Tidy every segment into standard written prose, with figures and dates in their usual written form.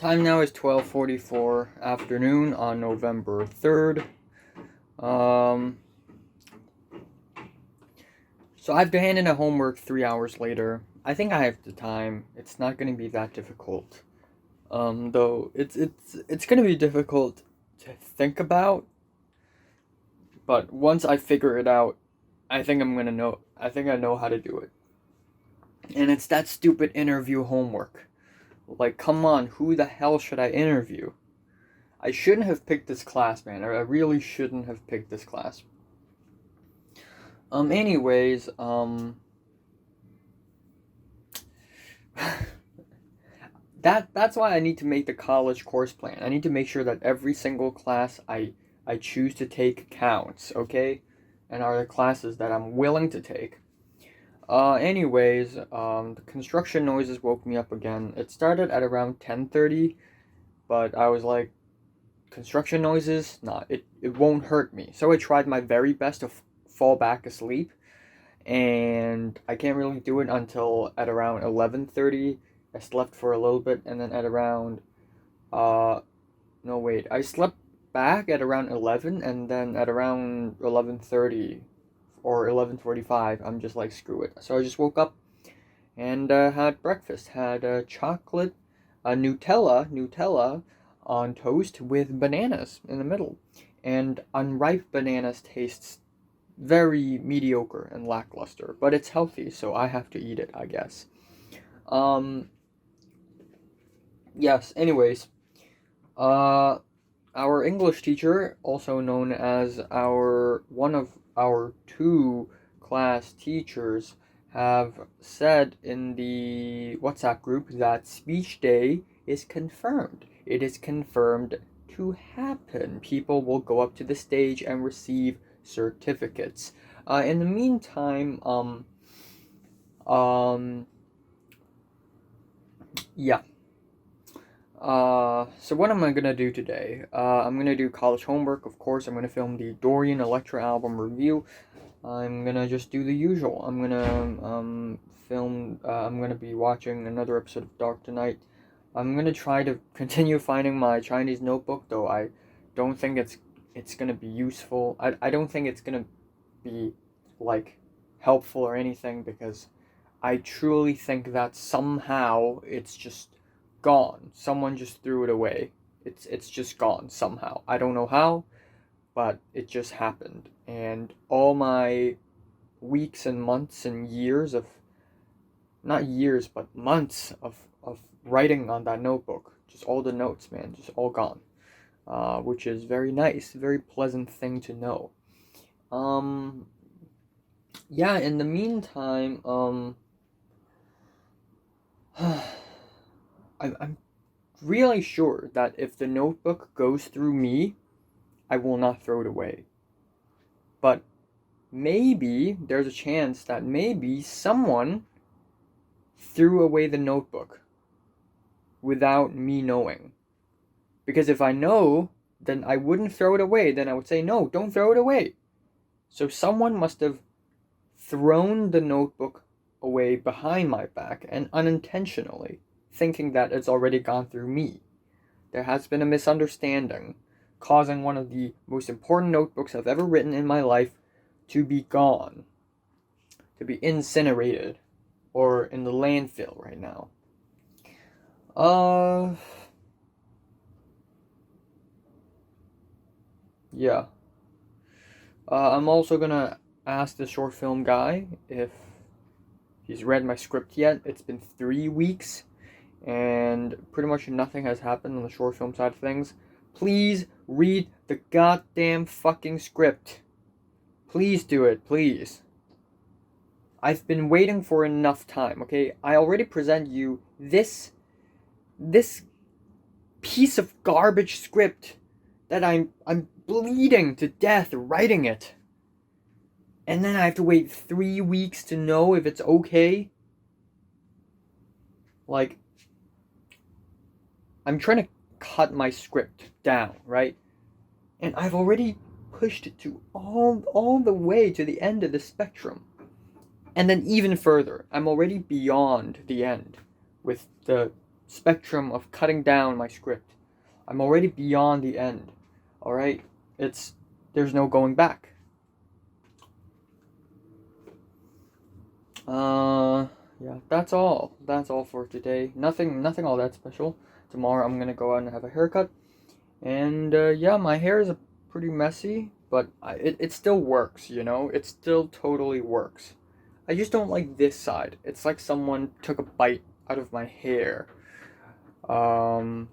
Time now is 12:44 afternoon on November 3rd. Um, so I've been handed a homework 3 hours later. I think I have the time. It's not going to be that difficult. Though it's going to be difficult to think about. But once I figure it out, I think I'm gonna know. I think I know how to do it. And it's that stupid interview homework. Like, come on, who the hell should I interview? I shouldn't have picked this class, man. I really shouldn't have picked this class. Anyways, that's why I need to make the college course plan. I need to make sure that every single class I choose to take counts, okay? And are the classes that I'm willing to take. Anyways, the construction noises woke me up again. It started at around 10:30, but I was like, construction noises? Nah, it won't hurt me. So I tried my very best to fall back asleep, and I can't really do it until at around 11:30. I slept for a little bit, and then at around, no wait, I slept back at around 11, and then at around 11:30 or 11:45, I'm just like, screw it. So I just woke up and had breakfast. Had chocolate, Nutella on toast with bananas in the middle. And unripe bananas tastes very mediocre and lackluster, but it's healthy, so I have to eat it, I guess. Um, yes, anyways, our English teacher, also known as one of our two class teachers, have said in the WhatsApp group that speech day is confirmed. It is confirmed to happen. People will go up to the stage and receive certificates. In the meantime, yeah. So what am I gonna do today? I'm gonna do college homework, of course. I'm gonna film the Dorian Electra album review. I'm gonna just do the usual. I'm gonna I'm gonna be watching another episode of Dark tonight. I'm gonna try to continue finding my Chinese notebook, though I don't think it's gonna be useful. I don't think it's gonna be like helpful or anything, because I truly think that somehow it's just gone. Someone just threw it away. It's just gone somehow. I don't know how, but it just happened. And all my weeks and months and years of, not years, but months of writing on that notebook, just all the notes, man, just all gone. Which is very nice, very pleasant thing to know. Yeah, in the meantime, I'm really sure that if the notebook goes through me, I will not throw it away. But maybe there's a chance that maybe someone threw away the notebook without me knowing. Because if I know, then I wouldn't throw it away. Then I would say, no, don't throw it away. So someone must have thrown the notebook away behind my back and unintentionally, thinking that it's already gone through me. There has been a misunderstanding, causing one of the most important notebooks I've ever written in my life to be gone, to be incinerated, or in the landfill right now. Yeah. I'm also gonna ask the short film guy if he's read my script yet. It's been 3 weeks, and pretty much nothing has happened on the short film side of things. Please read the goddamn fucking script. Please do it, please. I've been waiting for enough time, okay? I already present you this piece of garbage script that I'm bleeding to death writing it. And then I have to wait 3 weeks to know if it's okay? Like, I'm trying to cut my script down, right? And I've already pushed it to all the way to the end of the spectrum. And then even further, I'm already beyond the end with the spectrum of cutting down my script. I'm already beyond the end. All right, there's no going back. Yeah, that's all. That's all for today. Nothing all that special. Tomorrow I'm gonna go out and have a haircut, and yeah, my hair is pretty messy, but it still works. You know, it still totally works. I just don't like this side. It's like someone took a bite out of my hair. Um,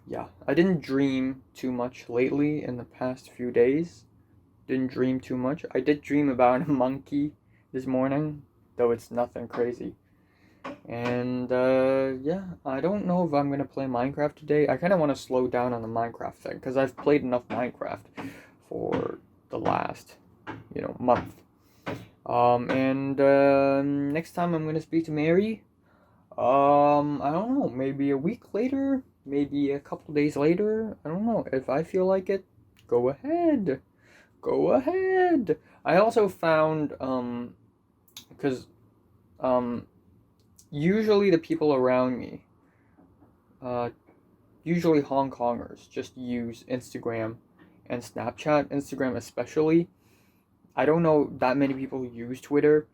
yeah, I didn't dream too much lately in the past few days. Didn't dream too much. I did dream about a monkey this morning, though it's nothing crazy. And yeah, I don't know if I'm gonna play Minecraft today. I kind of want to slow down on the Minecraft thing because I've played enough Minecraft for the last, month. And next time I'm gonna speak to Mary. I don't know, maybe a week later, maybe a couple days later. I don't know. If I feel like it, go ahead. Go ahead. I also found, because, usually the people around me, usually Hong Kongers, just use Instagram and Snapchat, Instagram especially. I don't know that many people use Twitter.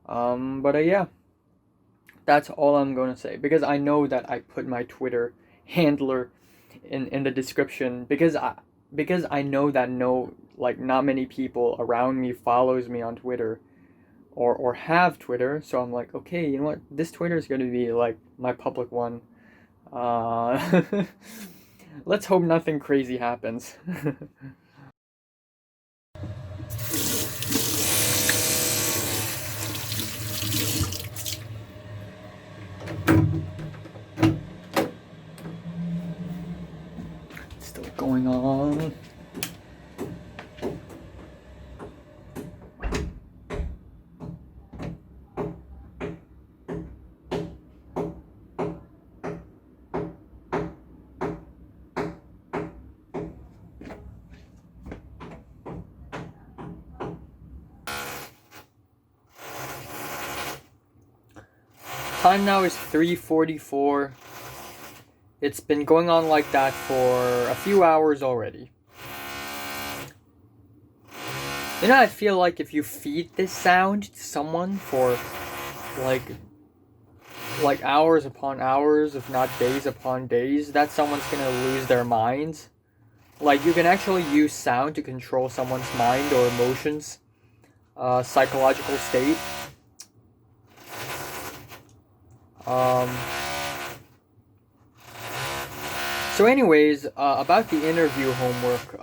But yeah, that's all I'm going to say, because I know that I put my Twitter handler in the description, because I know that not many people around me follows me on Twitter or have Twitter, so I'm like, okay, you know what? This Twitter is going to be like my public one. Let's hope nothing crazy happens. Still going on. Time now is 3:44. It's been going on like that for a few hours already. You know, I feel like if you feed this sound to someone for like hours upon hours, if not days upon days, that someone's gonna lose their minds. Like, you can actually use sound to control someone's mind or emotions, psychological state. Um, so anyways, about the interview homework,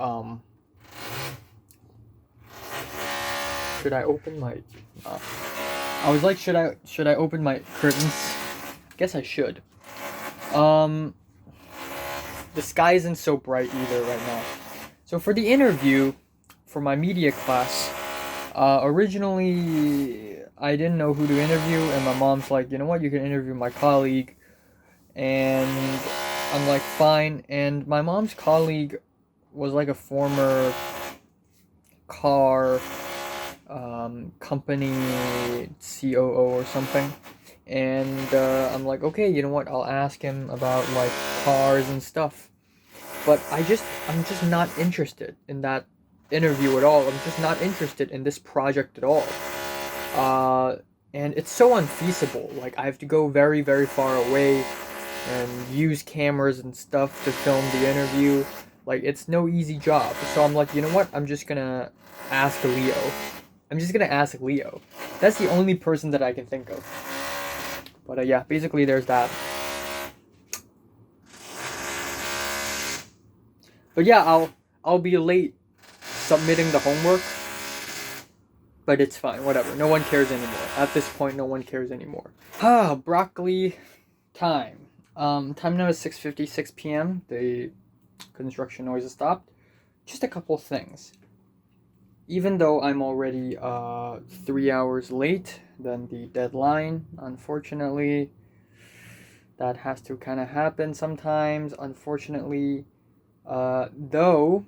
should I open my, I was like, should I open my curtains? Guess I should. The sky isn't so bright either right now. So for the interview, for my media class, originally I didn't know who to interview, and my mom's like, you know what, you can interview my colleague. And I'm like, fine. And my mom's colleague was like a former car company COO or something. And I'm like, okay, you know what, I'll ask him about like cars and stuff. But I'm just not interested in that interview at all. I'm just not interested in this project at all. And it's so unfeasible. Like, I have to go very, very far away and use cameras and stuff to film the interview. Like, it's no easy job. So I'm like, you know what? I'm just gonna ask Leo. That's the only person that I can think of. But yeah, basically there's that. But yeah, I'll be late submitting the homework. But it's fine, whatever. No one cares anymore. At this point, no one cares anymore. Broccoli time. Time now is 6:56 p.m. The construction noise has stopped. Just a couple things. Even though I'm already 3 hours late than the deadline, unfortunately, that has to kind of happen sometimes. Unfortunately, though,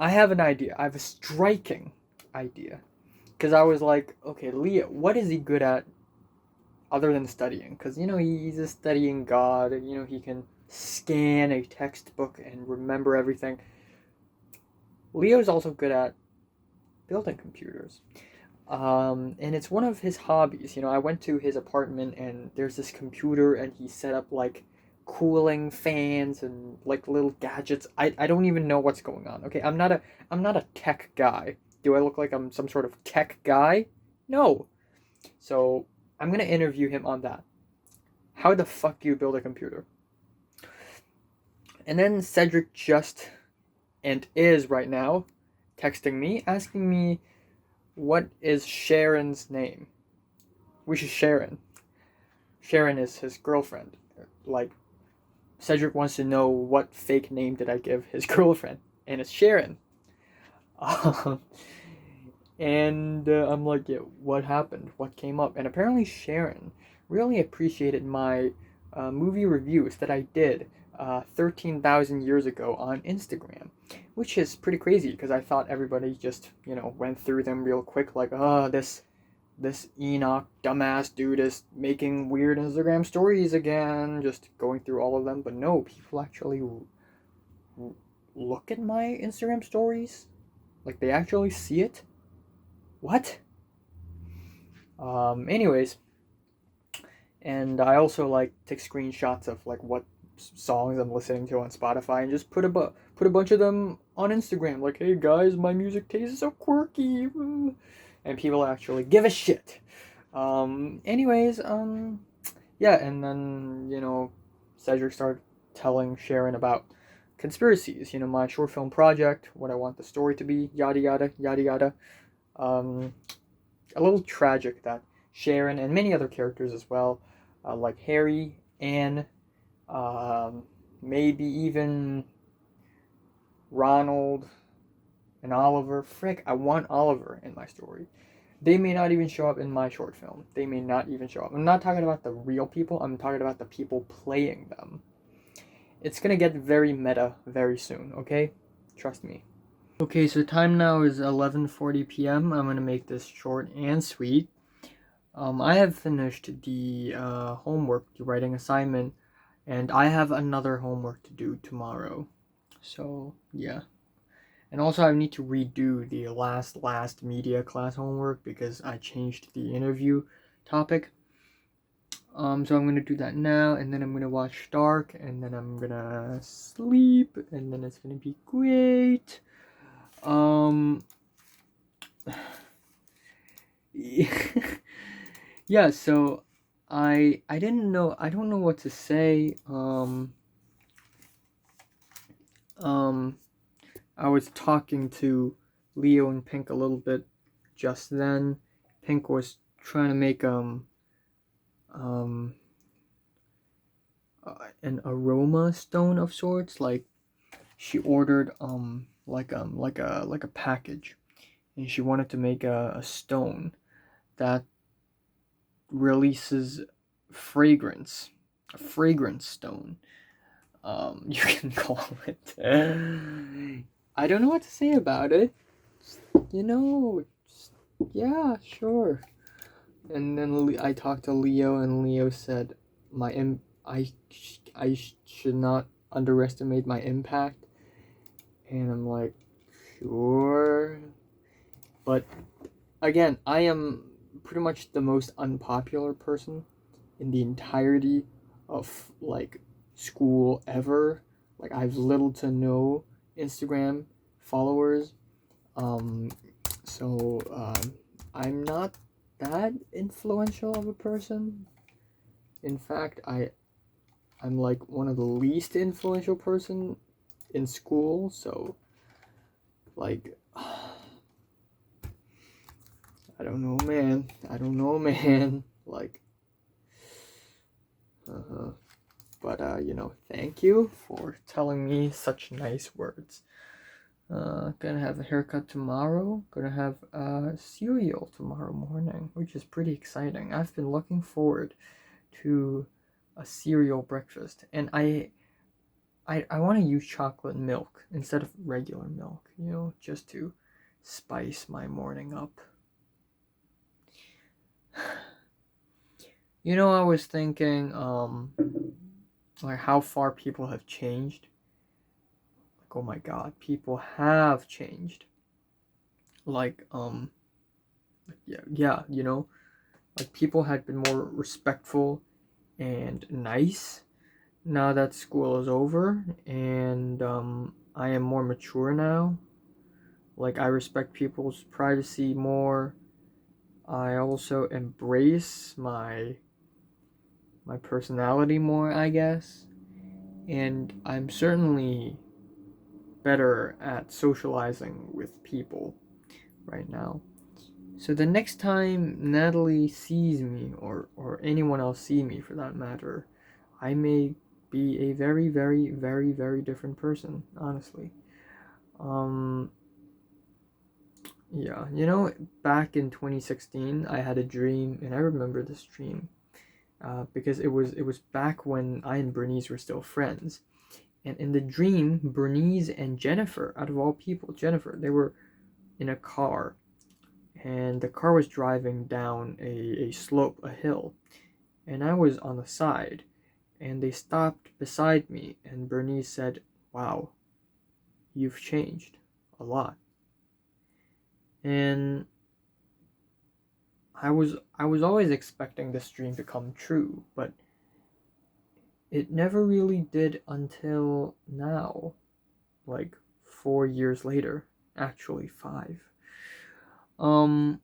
I have an idea. I have a striking idea. because I was like, okay, Leo, what is he good at other than studying? Because, he's a studying god. He can scan a textbook and remember everything. Leo's also good at building computers. And it's one of his hobbies. I went to his apartment and there's this computer and he set up like cooling fans and like little gadgets. I don't even know what's going on. Okay, I'm not a tech guy. Do I look like I'm some sort of tech guy? No. So I'm gonna interview him on that. How the fuck do you build a computer? And then Cedric just and is right now texting me asking me what is Sharon's name? Which is Sharon. Sharon is his girlfriend. Like, Cedric wants to know what fake name did I give his girlfriend, and it's Sharon. Um, and I'm like, yeah, what happened? What came up? And apparently Sharon really appreciated my movie reviews that I did 13,000 years ago on Instagram, which is pretty crazy because I thought everybody just, went through them real quick, like, oh, this Enoch dumbass dude is making weird Instagram stories again, just going through all of them. But no, people actually look at my Instagram stories, like they actually see it. What? Anyways, and I also like take screenshots of like what songs I'm listening to on Spotify and just put a bunch of them on Instagram. Like, hey guys, my music taste is so quirky, and people actually give a shit. Anyways, yeah, and then Cedric started telling Sharon about conspiracies. My short film project, what I want the story to be, yada yada yada yada. A little tragic that Sharon and many other characters as well, like Harry, Anne, maybe even Ronald and Oliver. Frick, I want Oliver in my story. They may not even show up in my short film. They may not even show up. I'm not talking about the real people. I'm talking about the people playing them. It's gonna get very meta very soon, okay? Trust me. Okay, so time now is 11:40 p.m. I'm gonna make this short and sweet. I have finished the homework, the writing assignment, and I have another homework to do tomorrow. So, yeah. And also I need to redo the last media class homework because I changed the interview topic. So I'm gonna do that now, and then I'm gonna watch Dark, and then I'm gonna sleep, and then it's gonna be great. Yeah, so I didn't know, I don't know what to say. I was talking to Leo and Pink a little bit just then. Pink was trying to make an aroma stone of sorts. Like, she ordered like a package, and she wanted to make a stone that releases fragrance, a fragrance stone. You can call it. I don't know what to say about it. Yeah, sure. And then I talked to Leo, and Leo said I should not underestimate my impact. And I'm like, sure. But again, I am pretty much the most unpopular person in the entirety of like school ever. Like, I have little to no Instagram followers. So I'm not that influential of a person. In fact, I'm like one of the least influential person in school. So like, I don't know, man. Like, but thank you for telling me such nice words. Gonna have a haircut tomorrow. Gonna have cereal tomorrow morning, which is pretty exciting. I've been looking forward to a cereal breakfast, and I want to use chocolate milk instead of regular milk, just to spice my morning up. I was thinking, like how far people have changed. Like, oh my God, people have changed. Like, yeah, yeah, like people had been more respectful and nice now that school is over, and I am more mature now. Like, I respect people's privacy more. I also embrace my personality more, I guess. And I'm certainly better at socializing with people right now. So the next time Natalie sees me, or anyone else see me for that matter, I may be a very, very, very, very different person, honestly. Um, yeah, back in 2016, I had a dream, and I remember this dream because it was back when I and Bernice were still friends. And in the dream, Bernice and Jennifer, out of all people, Jennifer, they were in a car, and the car was driving down a slope, a hill, and I was on the side, and they stopped beside me, and Bernice said, "Wow, you've changed a lot." And I was always expecting this dream to come true, but it never really did until now, like 4 years later, actually five. Um,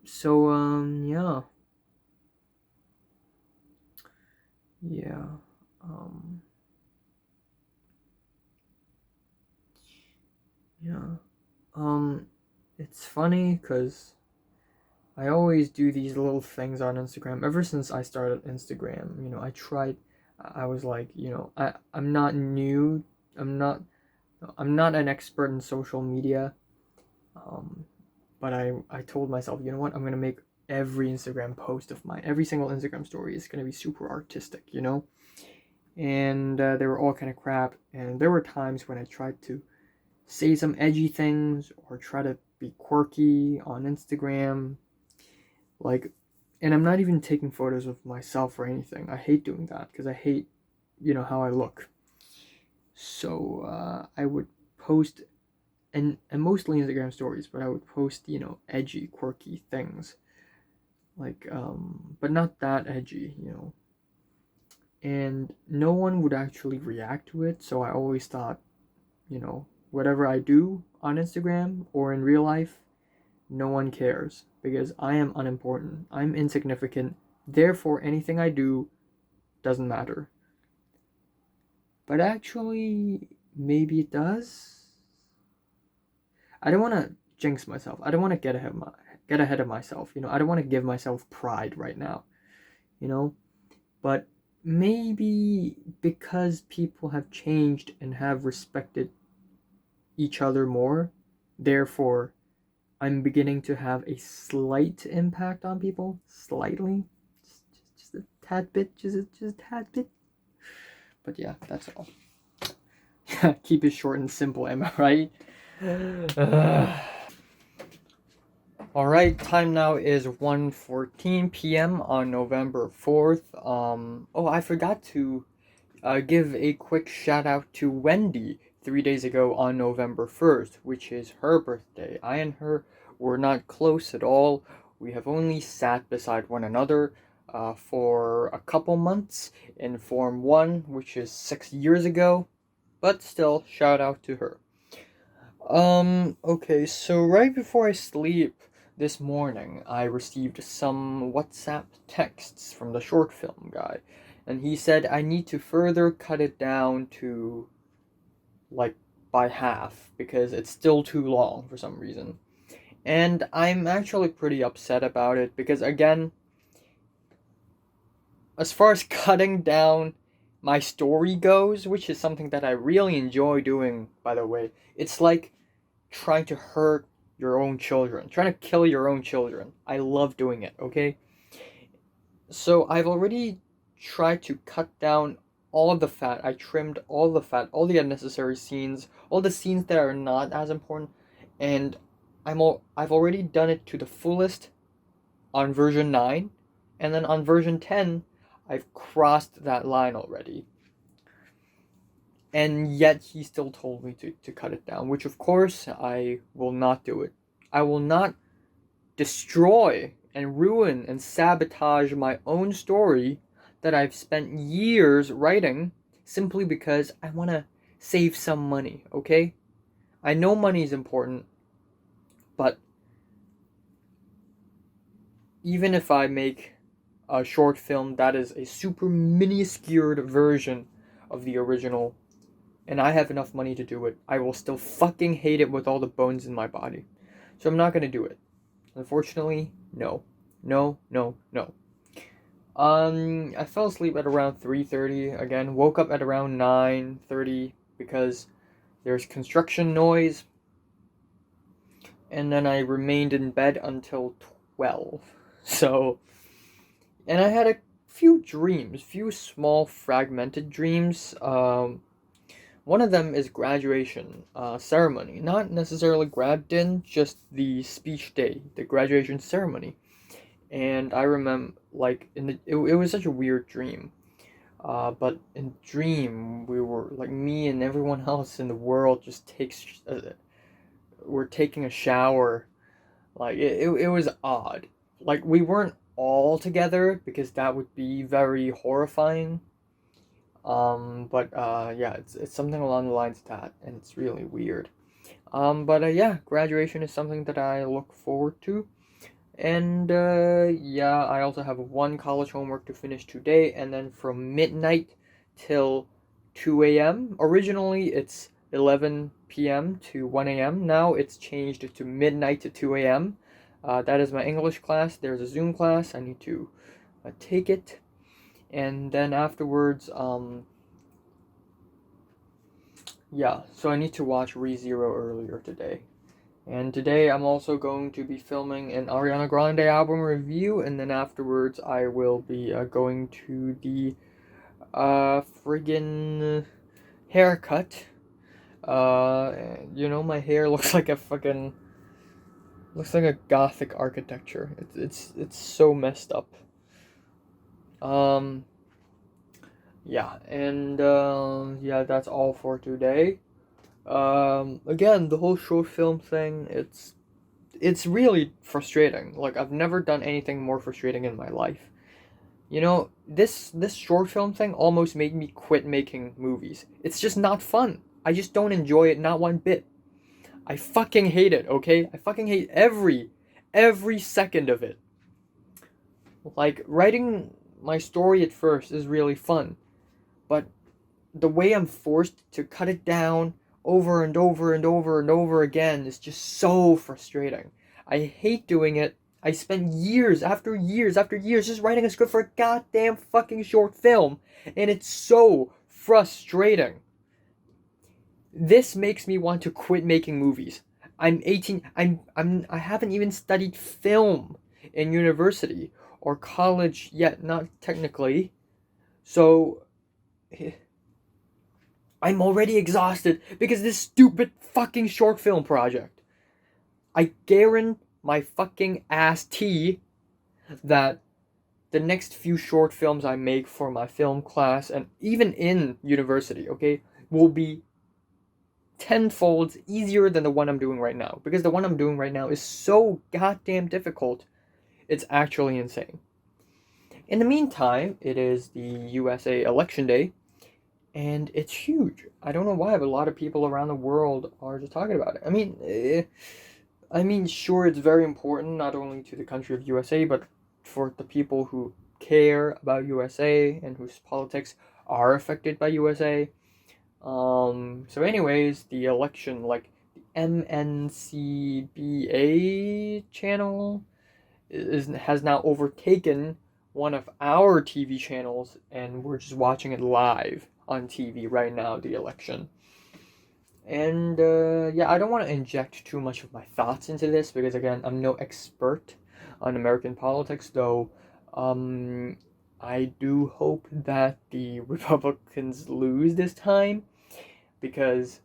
yeah, yeah, um, yeah. Um, it's funny because I always do these little things on Instagram. Ever since I started Instagram, I tried. I was like, I'm not new. I'm not. I'm not an expert in social media. Um, but I told myself, you know what? I'm gonna make every Instagram post of mine, every single Instagram story is gonna be super artistic. And they were all kind of crap. And there were times when I tried to say some edgy things or try to be quirky on Instagram, like, and I'm not even taking photos of myself or anything. I hate doing that because I hate, how I look. So I would post, and mostly Instagram stories, but I would post, edgy, quirky things, like, but not that edgy. And no one would actually react to it. So I always thought, whatever I do on Instagram or in real life, no one cares because I am unimportant. I'm insignificant. Therefore, anything I do doesn't matter. But actually, maybe it does. I don't want to jinx myself. I don't want to get ahead of myself. I don't want to give myself pride right now. You know, but maybe because people have changed and have respected each other more, therefore I'm beginning to have a slight impact on people, slightly, just a tad bit, just a tad bit. But yeah, that's all. Keep it short and simple, am I right? All right, time now is 1:14 p.m. on November 4th. Oh, I forgot to give a quick shout out to Wendy 3 days ago on November 1st, which is her birthday. I and her were not close at all. We have only sat beside one another for a couple months in Form 1, which is 6 years ago, but still, shout out to her. Okay, so right before I sleep this morning, I received some WhatsApp texts from the short film guy, and he said I need to further cut it down to, like, by half because it's still too long for some reason. And I'm actually pretty upset about it because, again, as far as cutting down my story goes, which is something that I really enjoy doing, by the way, it's like trying to hurt your own children, trying to kill your own children. I love doing it, okay? So I've already tried to cut down all the fat. I trimmed all the fat, all the unnecessary scenes, all the scenes that are not as important, and I've already done it to the fullest on version 9, And then on version 10, I've crossed that line already. And yet he still told me to cut it down, which of course I will not do it. I will not destroy and ruin and sabotage my own story that I've spent years writing simply because I want to save some money, okay? I know money is important, but even if I make a short film that is a super mini-skewed version of the original, and I have enough money to do it, I will still fucking hate it with all the bones in my body. So I'm not gonna do it. Unfortunately, no. No, no, no. I fell asleep at around 3:30 again, woke up at around 9:30 because there's construction noise, and then I remained in bed until 12. So, and I had a few dreams, few small fragmented dreams. One of them is graduation ceremony, not necessarily grad din, just the speech day, the graduation ceremony. And I remember, like, it was such a weird dream. But in dream, we were like, me and everyone else in the world just we're taking a shower. Like it was odd. Like we weren't all together because that would be very horrifying. But yeah, it's something along the lines of that, and it's really weird. But yeah, graduation is something that I look forward to. And yeah, I also have one college homework to finish today, and then from midnight till 2 a.m. Originally, it's 11 p.m. to 1 a.m. Now it's changed to midnight to 2 a.m. That is my English class. There's a Zoom class. I need to take it. And then afterwards, yeah, so I need to watch ReZero earlier today. And today I'm also going to be filming an Ariana Grande album review, and then afterwards I will be going to the friggin' haircut. You know, my hair looks like looks like a gothic architecture. It's so messed up. Yeah, and yeah, that's all for today. Again, the whole short film thing, it's really frustrating. Like I've never done anything more frustrating in my life. You know, this short film thing almost made me quit making movies. It's just not fun. I just don't enjoy it not one bit. I fucking hate it, okay? I fucking hate every second of it. Like writing my story at first is really fun, but the way I'm forced to cut it down over and over and over and over again is just so frustrating. I hate doing it. I spent years after years after years just writing a script for a goddamn fucking short film, and it's so frustrating. This makes me want to quit making movies. I'm 18. I haven't even studied film in university or college yet, not technically. So I'm already exhausted because this stupid fucking short film project. I guarantee my fucking ass tea that the next few short films I make for my film class and even in university, okay, will be tenfold easier than the one I'm doing right now. Because the one I'm doing right now is so goddamn difficult, it's actually insane. In the meantime, it is the USA election day, and it's huge. I don't know why, but a lot of people around the world are just talking about it. I mean, sure, it's very important not only to the country of USA, but for the people who care about USA and whose politics are affected by USA. So anyways, the election, like the MNCBA channel has now overtaken one of our TV channels, and we're just watching it live on TV right now, the election. And yeah, I don't want to inject too much of my thoughts into this because, again, I'm no expert on American politics, though I do hope that the Republicans lose this time because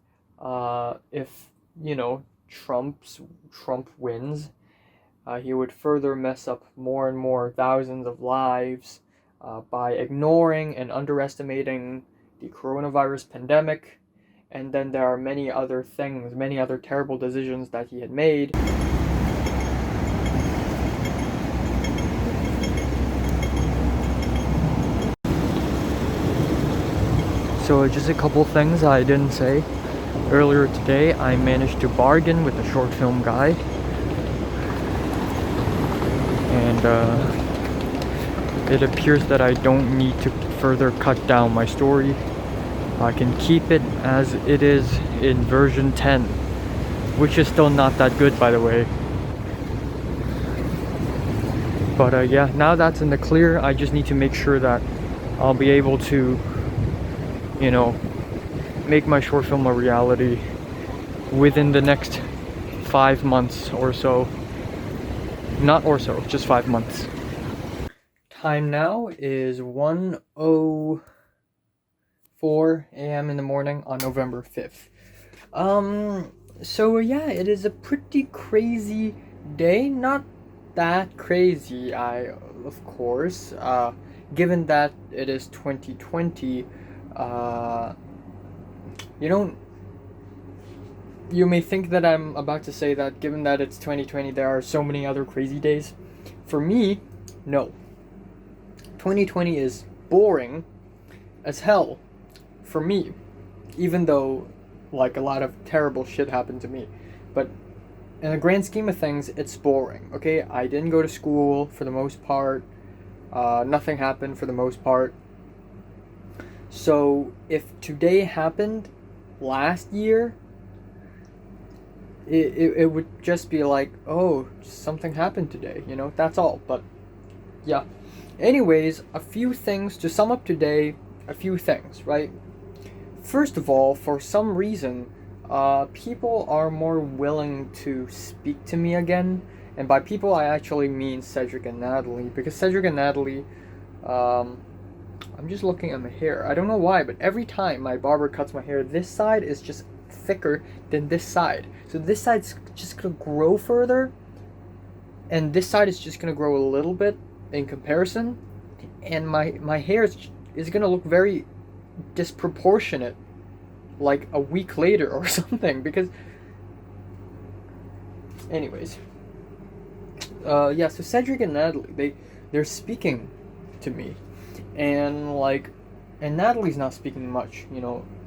if, you know, Trump wins, he would further mess up more and more thousands of lives by ignoring and underestimating the coronavirus pandemic. And then there are many other things, many other terrible decisions that he had made. So just a couple things I didn't say. Earlier today, I managed to bargain with a short film guy. And it appears that I don't need to further cut down my story. I can keep it as it is in version 10, which is still not that good, by the way. But yeah, now that's in the clear. I just need to make sure that I'll be able to, you know, make my short film a reality within the next 5 months or so. Not or so, just 5 months. Time now is 1:04 a.m. in the morning on November 5th. So yeah, it is a pretty crazy day. Not that crazy, of course, given that it is 2020. You may think that I'm about to say that given that it's 2020, there are so many other crazy days. For me, no. 2020 is boring as hell for me, even though like a lot of terrible shit happened to me. But in the grand scheme of things, it's boring. Okay, I didn't go to school for the most part. Nothing happened for the most part. So if today happened last year, it would just be like, oh, something happened today, that's all. But yeah. Anyways, a few things to sum up today, a few things, right? First of all, for some reason, people are more willing to speak to me again. And by people, I actually mean Cedric and Natalie, because Cedric and Natalie, I'm just looking at my hair. I don't know why, but every time my barber cuts my hair, this side is just thicker than this side. So this side's just gonna grow further, and this side is just gonna grow a little bit in comparison, and my hair is gonna look very disproportionate like a week later or something, because anyways, yeah, so Cedric and Natalie, they're speaking to me, and Natalie's not speaking much,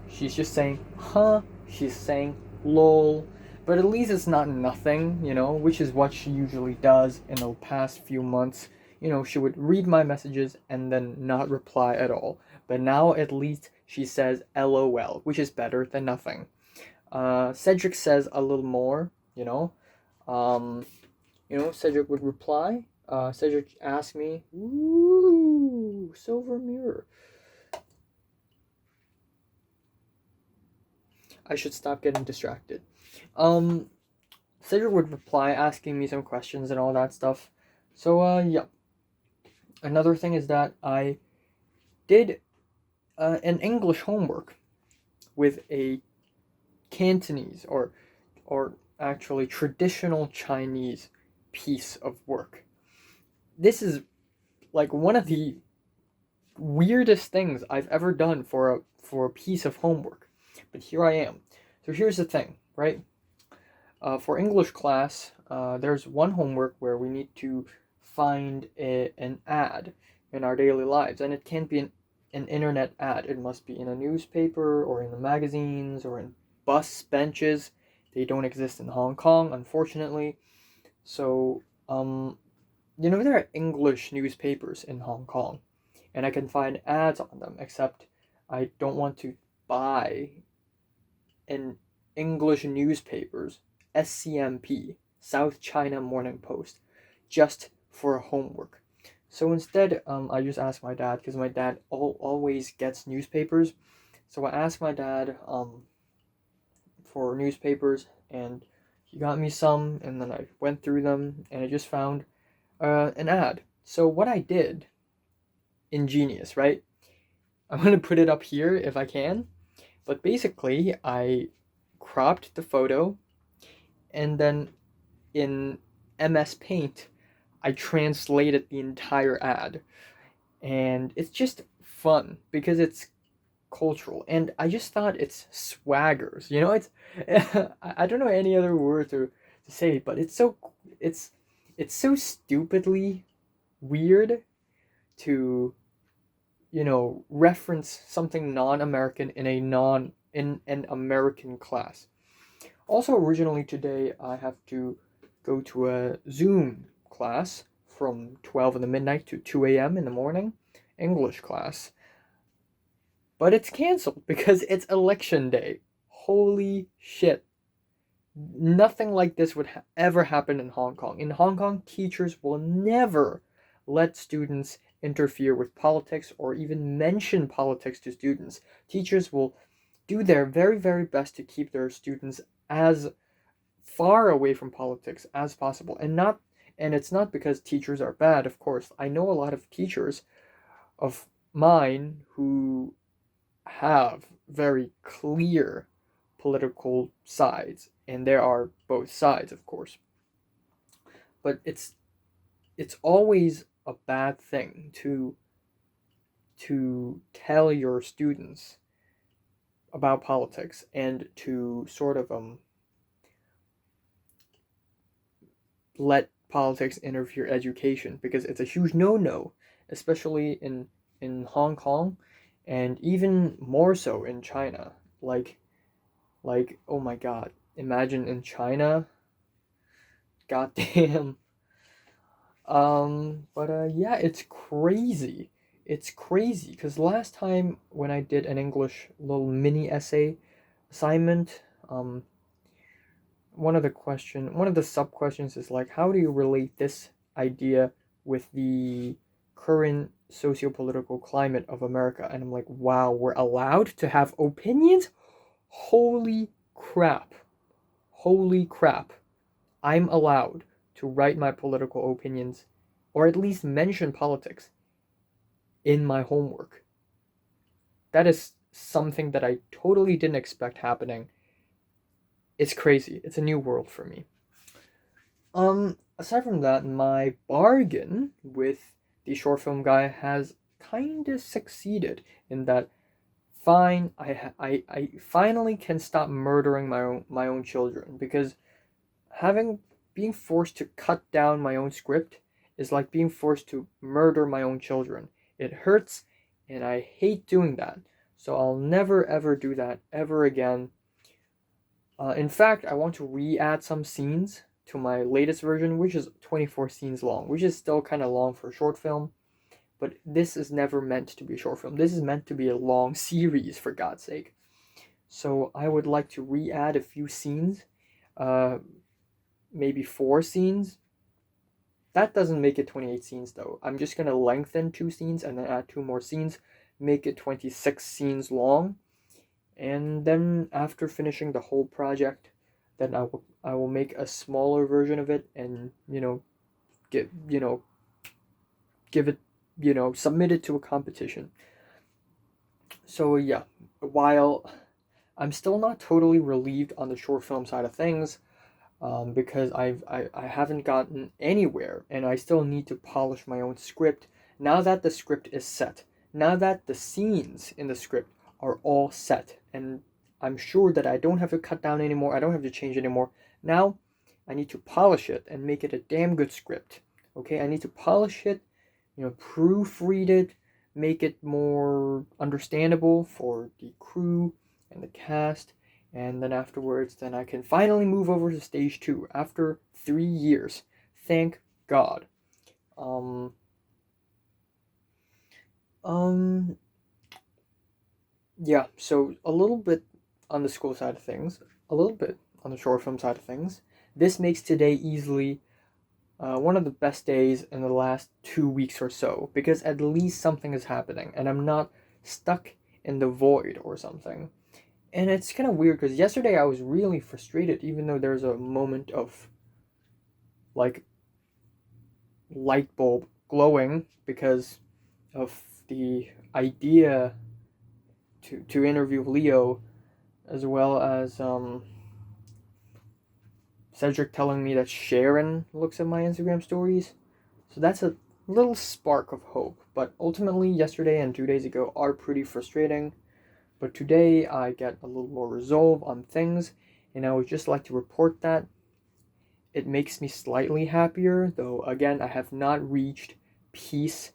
she's just saying huh, she's saying lol, but at least it's not nothing, which is what she usually does in the past few months. She would read my messages and then not reply at all. But now at least she says LOL, which is better than nothing. Cedric says a little more, Cedric would reply. Cedric asked me, ooh, silver mirror. I should stop getting distracted. Cedric would reply asking me some questions and all that stuff. So, yeah. Another thing is that I did an English homework with a Cantonese or actually traditional Chinese piece of work. This is like one of the weirdest things I've ever done for a piece of homework. But here I am. So here's the thing, right? For English class, there's one homework where we need to find an ad in our daily lives, and it can't be an internet ad. It must be in a newspaper or in the magazines or in bus benches. They don't exist in Hong Kong, unfortunately. So, there are English newspapers in Hong Kong, and I can find ads on them, except I don't want to buy an English newspapers, SCMP, South China Morning Post, just for homework. So instead, I just asked my dad, because my dad always gets newspapers. So I asked my dad for newspapers, and he got me some, and then I went through them, and I just found an ad. So what I did, ingenious, right? I'm going to put it up here if I can. But basically, I cropped the photo, and then in MS Paint, I translated the entire ad. And it's just fun because it's cultural. And I just thought it's swaggers. It's I don't know any other word to say, but it's it's so stupidly weird to reference something non-American in an American class. Also, originally today I have to go to a Zoom class from 12 in the midnight to 2 a.m. in the morning, English class. But it's canceled because it's election day. Holy shit. Nothing like this would ever happen in Hong Kong. In Hong Kong, teachers will never let students interfere with politics or even mention politics to students. Teachers will do their very, very best to keep their students as far away from politics as possible. And it's not because teachers are bad, of course. I know a lot of teachers of mine who have very clear political sides, and there are both sides, of course. But it's always a bad thing to tell your students about politics and to sort of let politics interfere education, because it's a huge no-no, especially in Hong Kong, and even more so in China. Like oh my god, imagine in China. Goddamn. But yeah, it's crazy. It's crazy because last time when I did an English little mini essay assignment, one of the sub questions is like, how do you relate this idea with the current socio-political climate of America? And I'm like, wow, we're allowed to have opinions? Holy crap. Holy crap. I'm allowed to write my political opinions, or at least mention politics, in my homework. That is something that I totally didn't expect happening. It's crazy. It's a new world for me. Aside from that, my bargain with the short film guy has kind of succeeded in that fine, I finally can stop murdering my own children, because having being forced to cut down my own script is like being forced to murder my own children. It hurts, and I hate doing that. So I'll never ever do that ever again. In fact, I want to re-add some scenes to my latest version, which is 24 scenes long, which is still kind of long for a short film. But this is never meant to be a short film. This is meant to be a long series, for God's sake. So I would like to re-add a few scenes. Maybe 4 scenes. That doesn't make it 28 scenes though. I'm just gonna lengthen 2 scenes and then add 2 more scenes, make it 26 scenes long. And then after finishing the whole project, then I will make a smaller version of it, and give it, submit it to a competition. So yeah, while I'm still not totally relieved on the short film side of things, because I haven't gotten anywhere, and I still need to polish my own script. Now that the script is set, now that the scenes in the script are all set, and I'm sure that I don't have to cut down anymore, I don't have to change anymore. Now I need to polish it and make it a damn good script. Okay, I need to polish it, proofread it, make it more understandable for the crew and the cast. And then afterwards, then I can finally move over to stage 2 after 3 years. Thank God. Yeah, so a little bit on the school side of things, a little bit on the short film side of things. This makes today easily one of the best days in the last 2 weeks or so, because at least something is happening and I'm not stuck in the void or something. And it's kind of weird because yesterday I was really frustrated, even though there's a moment of like light bulb glowing because of the idea to interview Leo, as well as Cedric telling me that Sharon looks at my Instagram stories. So that's a little spark of hope. But ultimately, yesterday and 2 days ago are pretty frustrating. But today, I get a little more resolve on things, and I would just like to report that it makes me slightly happier, though again, I have not reached peace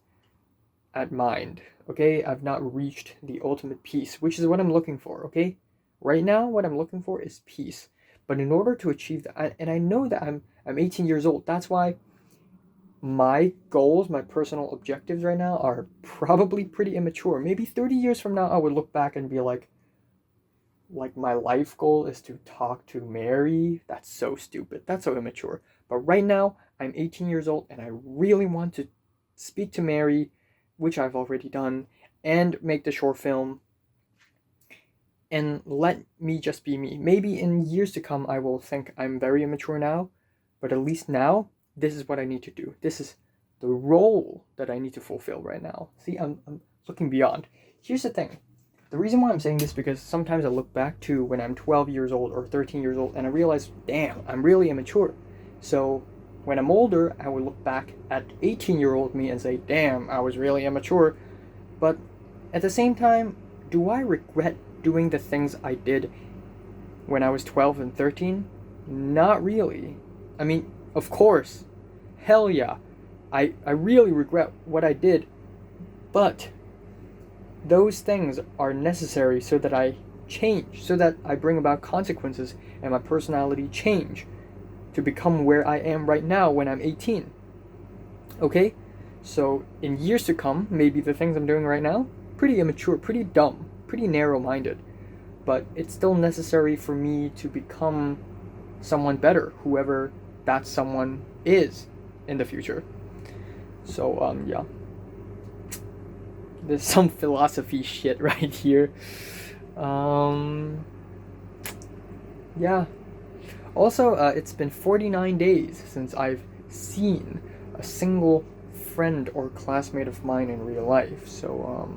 at mind. Okay, I've not reached the ultimate peace, which is what I'm looking for. Okay, right now, what I'm looking for is peace. But in order to achieve that, and I know that I'm 18 years old. That's why my goals, my personal objectives right now are probably pretty immature. Maybe 30 years from now, I would look back and be like my life goal is to talk to Mary. That's so stupid. That's so immature. But right now, I'm 18 years old and I really want to speak to Mary, which I've already done, and make the short film and let me just be me. Maybe in years to come, I will think I'm very immature now, but at least now, this is what I need to do. This is the role that I need to fulfill right now. See, I'm looking beyond. Here's the thing. The reason why I'm saying this is because sometimes I look back to when I'm 12 years old or 13 years old and I realize, damn, I'm really immature. So when I'm older, I would look back at 18-year-old me and say, damn, I was really immature. But at the same time, do I regret doing the things I did when I was 12 and 13? Not really. I mean, of course, hell yeah, I really regret what I did, but those things are necessary so that I change, so that I bring about consequences and my personality change to become where I am right now when I'm 18. Okay? So in years to come, maybe the things I'm doing right now, pretty immature, pretty dumb, pretty narrow-minded, but it's still necessary for me to become someone better, whoever that someone is in the future. So yeah, there's some philosophy shit right here. Yeah. Also, it's been 49 days since I've seen a single friend or classmate of mine in real life. So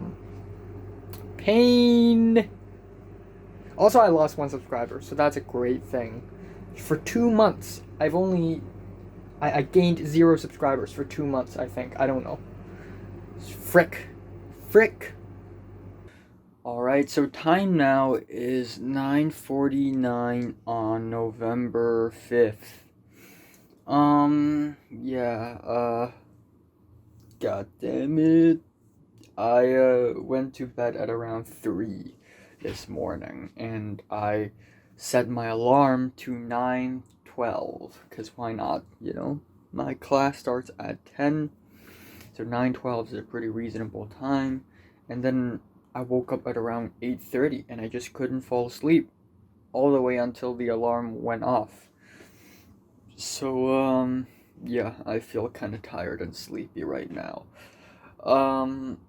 pain. Also, I lost 1 subscriber, so that's a great thing. For 2 months, I gained 0 subscribers for 2 months, I think. I don't know. Frick. Alright, so time now is 9:49 on November 5th. Yeah, god damn it. I went to bed at around 3 this morning, and I set my alarm to 9:12, because why not, you know? My class starts at 10, so 9:12 is a pretty reasonable time, and then I woke up at around 8:30, and I just couldn't fall asleep all the way until the alarm went off. So, yeah, I feel kind of tired and sleepy right now.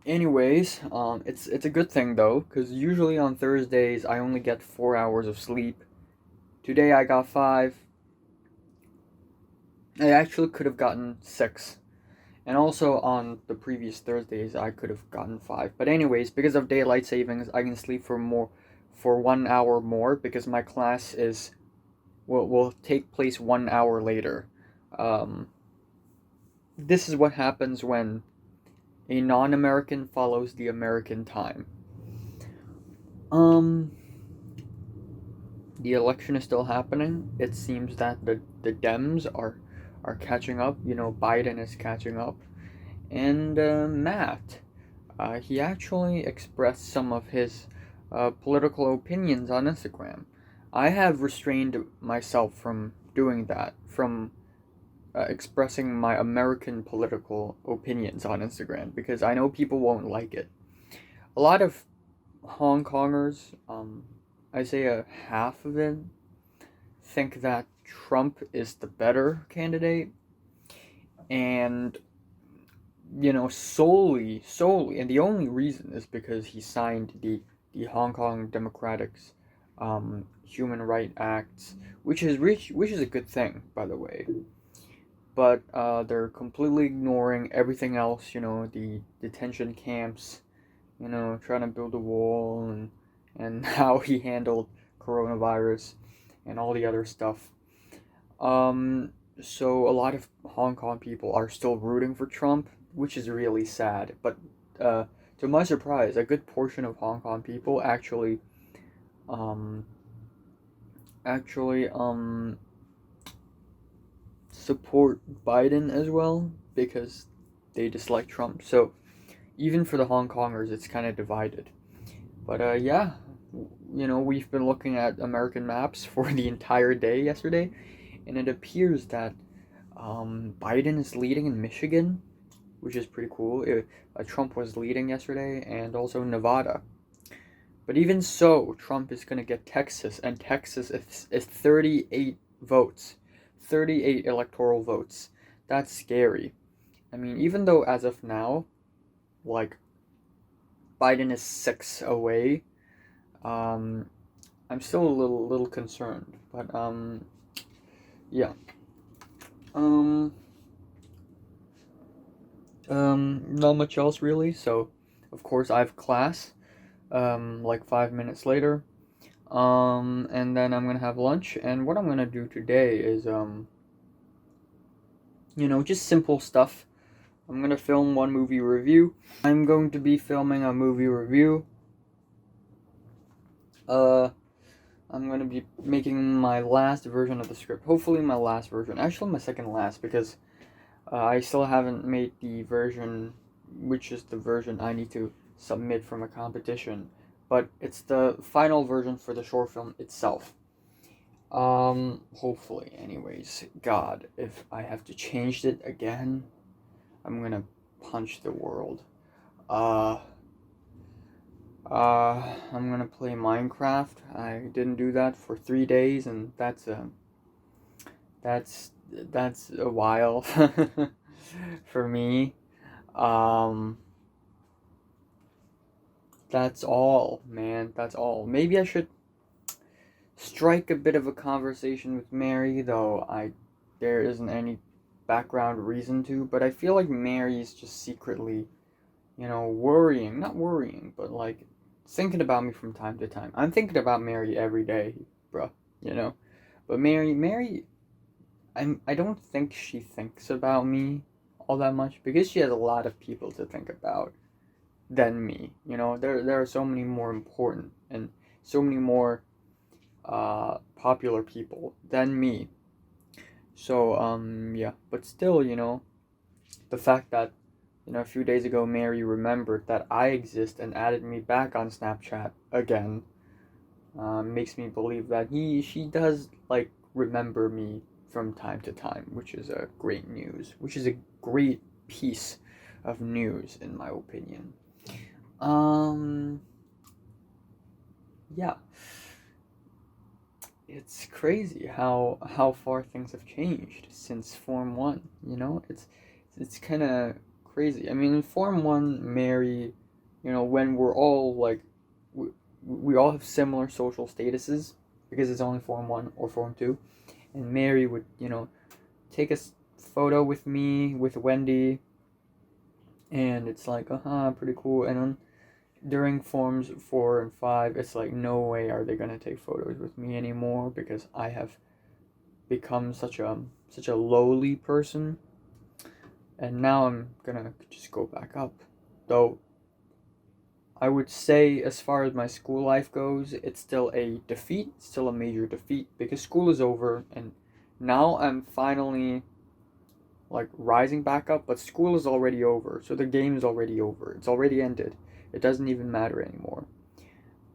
Anyways, it's a good thing though, because usually on Thursdays I only get 4 hours of sleep. Today I got 5. I actually could have gotten 6. And also on the previous Thursdays I could have gotten 5. But anyways, because of daylight savings, I can sleep for 1 hour more, because my class will take place 1 hour later. This is what happens when a non-American follows the American time. The election is still happening. It seems that the Dems are catching up. You know, Biden is catching up. And Matt, he actually expressed some of his political opinions on Instagram. I have restrained myself from doing that, from expressing my American political opinions on Instagram, because I know people won't like it. A lot of Hong Kongers, I say a half of it, think that Trump is the better candidate, and you know, solely, and the only reason is because he signed the Hong Kong Democrats Human Rights Acts, which is a good thing, by the way. But they're completely ignoring everything else, you know, the detention camps, you know, trying to build a wall, and how he handled coronavirus and all the other stuff. So a lot of Hong Kong people are still rooting for Trump, which is really sad. But uh, to my surprise, a good portion of Hong Kong people um, actually support Biden as well because they dislike Trump. So even for the Hong Kongers, it's kind of divided. But yeah, we've been looking at American maps for the entire day yesterday, and it appears that Biden is leading in Michigan, which is pretty cool. Trump was leading yesterday, and also Nevada. But even so, Trump is going to get Texas, and Texas is 38 votes. 38 electoral votes. That's scary. I mean, even though as of now, like, Biden is 6 away, um, I'm still a little concerned. But, yeah. Um, not much else really. So, of course, I have class, like 5 minutes later. And then I'm gonna have lunch. And what I'm gonna do today is, just simple stuff. I'm gonna film one movie review. I'm going to be filming a movie review. Uh, I'm gonna be making my last version of the script. Hopefully, my last version. Actually, my second last because I still haven't made the version, which is the version I need to submit from a competition. But it's the final version for the short film itself. Hopefully, anyways. God, if I have to change it again, I'm gonna punch the world. Uh, I'm gonna play Minecraft. I didn't do that for 3 days, and that's a while for me. Um, that's all, man. That's all. Maybe I should strike a bit of a conversation with Mary, though there isn't any background reason to. But I feel like Mary's just secretly, worrying. Not worrying, but like thinking about me from time to time. I'm thinking about Mary every day, bruh. You know. But Mary, I don't think she thinks about me all that much because she has a lot of people to think about than me. There are so many more important and so many more popular people than me. So yeah, but still, the fact that a few days ago Mary remembered that I exist and added me back on Snapchat again makes me believe that she does like remember me from time to time, which is a great news, which is a great piece of news in my opinion. Um, yeah, it's crazy how far things have changed since Form One. It's kind of crazy. I mean, in Form One, Mary, when we're all like, we all have similar social statuses because it's only Form One or Form Two, and Mary would take a photo with me with Wendy, and it's like pretty cool. And then during forms 4 and 5, it's like no way are they gonna take photos with me anymore because I have become such a lowly person, and now I'm gonna just go back up. Though I would say, as far as my school life goes, it's still a defeat, still a major defeat because school is over, and now I'm finally like rising back up, but school is already over, so the game is already over. It's already ended. It doesn't even matter anymore.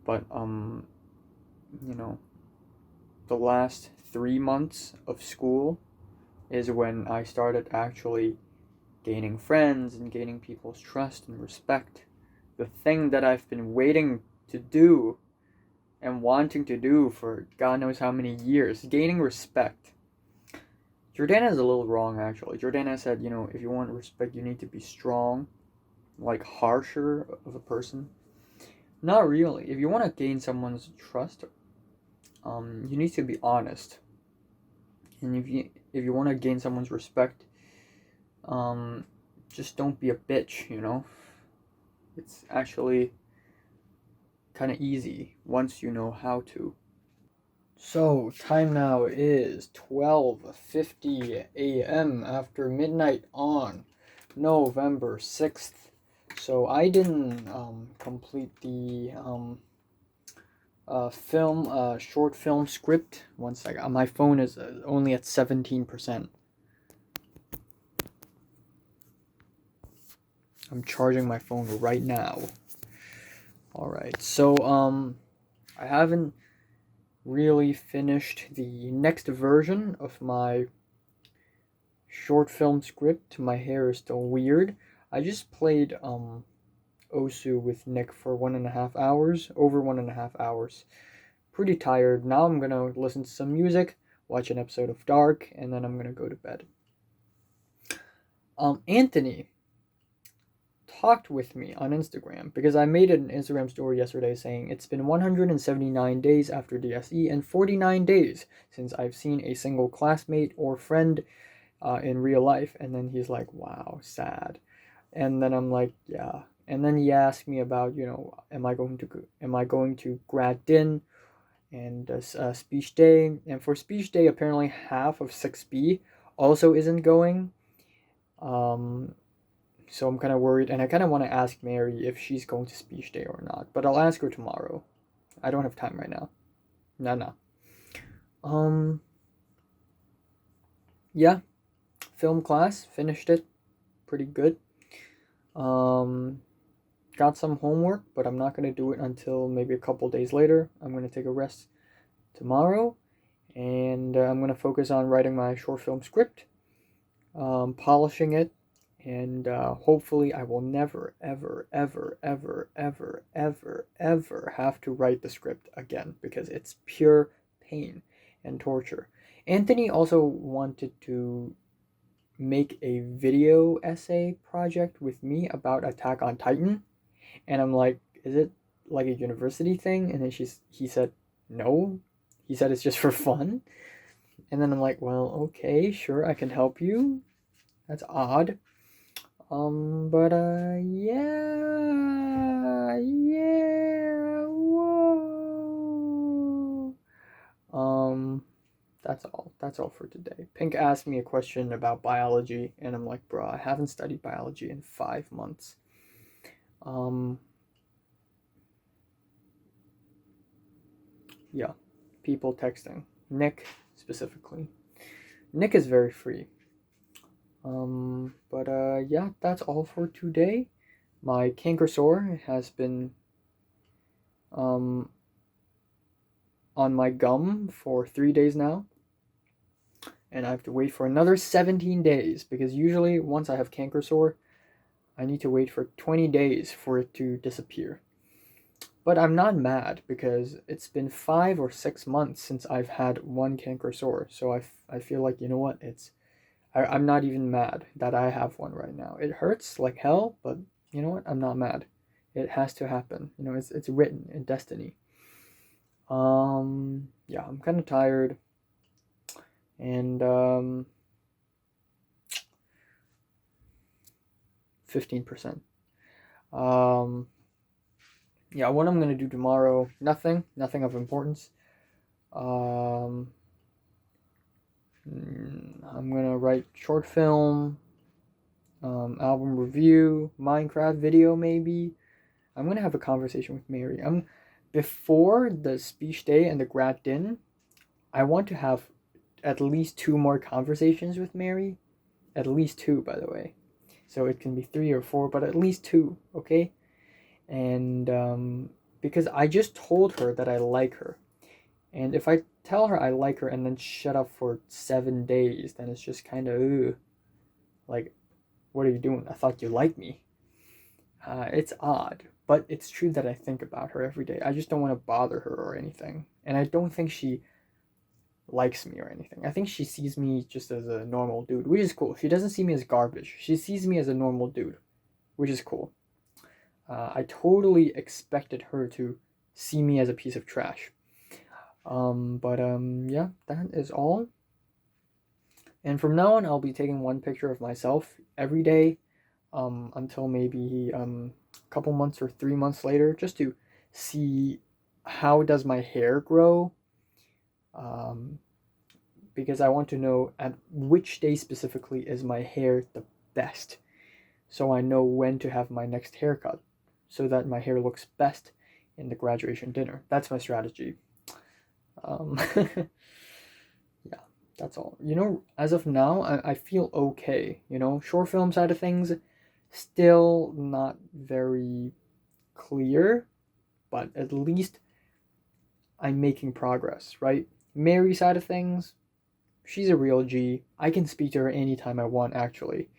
But you know, the last 3 months of school is when I started actually gaining friends and gaining people's trust and respect. The thing that I've been waiting to do and wanting to do for God knows how many years, gaining respect. Jordana is a little wrong actually. Jordana said, if you want respect, you need to be strong, like harsher of a person. Not really. If you want to gain someone's trust, you need to be honest. And if you want to gain someone's respect, just don't be a bitch. It's actually kind of easy once you know how to. So, time now is 12:50 a.m. after midnight on November 6th. So, I didn't complete the short film script. One second. My phone is only at 17%. I'm charging my phone right now. Alright, so, I haven't really finished the next version of my short film script. My hair is still weird. I just played Osu with Nick for 1.5 hours, over 1.5 hours. Pretty tired. Now I'm gonna listen to some music, watch an episode of Dark, and then I'm gonna go to bed. Anthony talked with me on Instagram because I made an Instagram story yesterday saying it's been 179 days after DSE and 49 days since I've seen a single classmate or friend in real life. And then he's like, wow, sad. And then I'm like, yeah. And then he asked me about, am I going to grad din and speech day? And for speech day, apparently half of 6B also isn't going. So I'm kind of worried, and I kind of want to ask Mary if she's going to speech day or not. But I'll ask her tomorrow. I don't have time right now. No. Yeah, film class, finished it. Pretty good. Got some homework, but I'm not going to do it until maybe a couple days later. I'm going to take a rest tomorrow, and I'm going to focus on writing my short film script, polishing it, and hopefully I will never, ever, ever, ever, ever, ever, ever have to write the script again, because it's pure pain and torture. Anthony also wanted to make a video essay project with me about Attack on Titan, and I'm like, is it like a university thing? And then he said no. He said it's just for fun. And then I'm like, well, okay, sure, I can help you. That's odd. But yeah, whoa. That's all. That's all for today. Pink asked me a question about biology, and I'm like, bro, I haven't studied biology in 5 months. Yeah, people texting. Nick, specifically. Nick is very free. But yeah, that's all for today. My canker sore has been on my gum for 3 days now, and I have to wait for another 17 days, because usually once I have canker sore, I need to wait for 20 days for it to disappear. But I'm not mad, because it's been 5 or 6 months since I've had one canker sore, so I feel like, you know what, I'm not even mad that I have one right now. It hurts like hell, but you know what, I'm not mad. It has to happen. It's written in destiny. Yeah, I'm kind of tired, and 15%. Yeah, what I'm gonna do tomorrow? Nothing of importance. I'm gonna write short film, album review, Minecraft video maybe. I'm gonna have a conversation with Mary. Before the speech day and the grad din, I want to have at least 2 more conversations with Mary. At least 2, by the way. So it can be 3 or 4, but at least 2, okay? And because I just told her that I like her. And if I tell her I like her and then shut up for 7 days, then it's just kind of, like, what are you doing? I thought you liked me. It's odd, but it's true that I think about her every day. I just don't want to bother her or anything. And I don't think she likes me or anything. I think she sees me just as a normal dude, which is cool. She doesn't see me as garbage. She sees me as a normal dude, which is cool. I totally expected her to see me as a piece of trash. But yeah, that is all. And from now on, I'll be taking one picture of myself every day, until maybe a couple months or 3 months later, just to see how does my hair grow. um, because I want to know at which day specifically is my hair the best, so I know when to have my next haircut, so that my hair looks best in the graduation dinner. That's my strategy. Yeah, that's all. As of now, I feel okay. Short film side of things, still not very clear, but at least I'm making progress, right? Mary side of things, she's a real G. I can speak to her anytime I want, actually,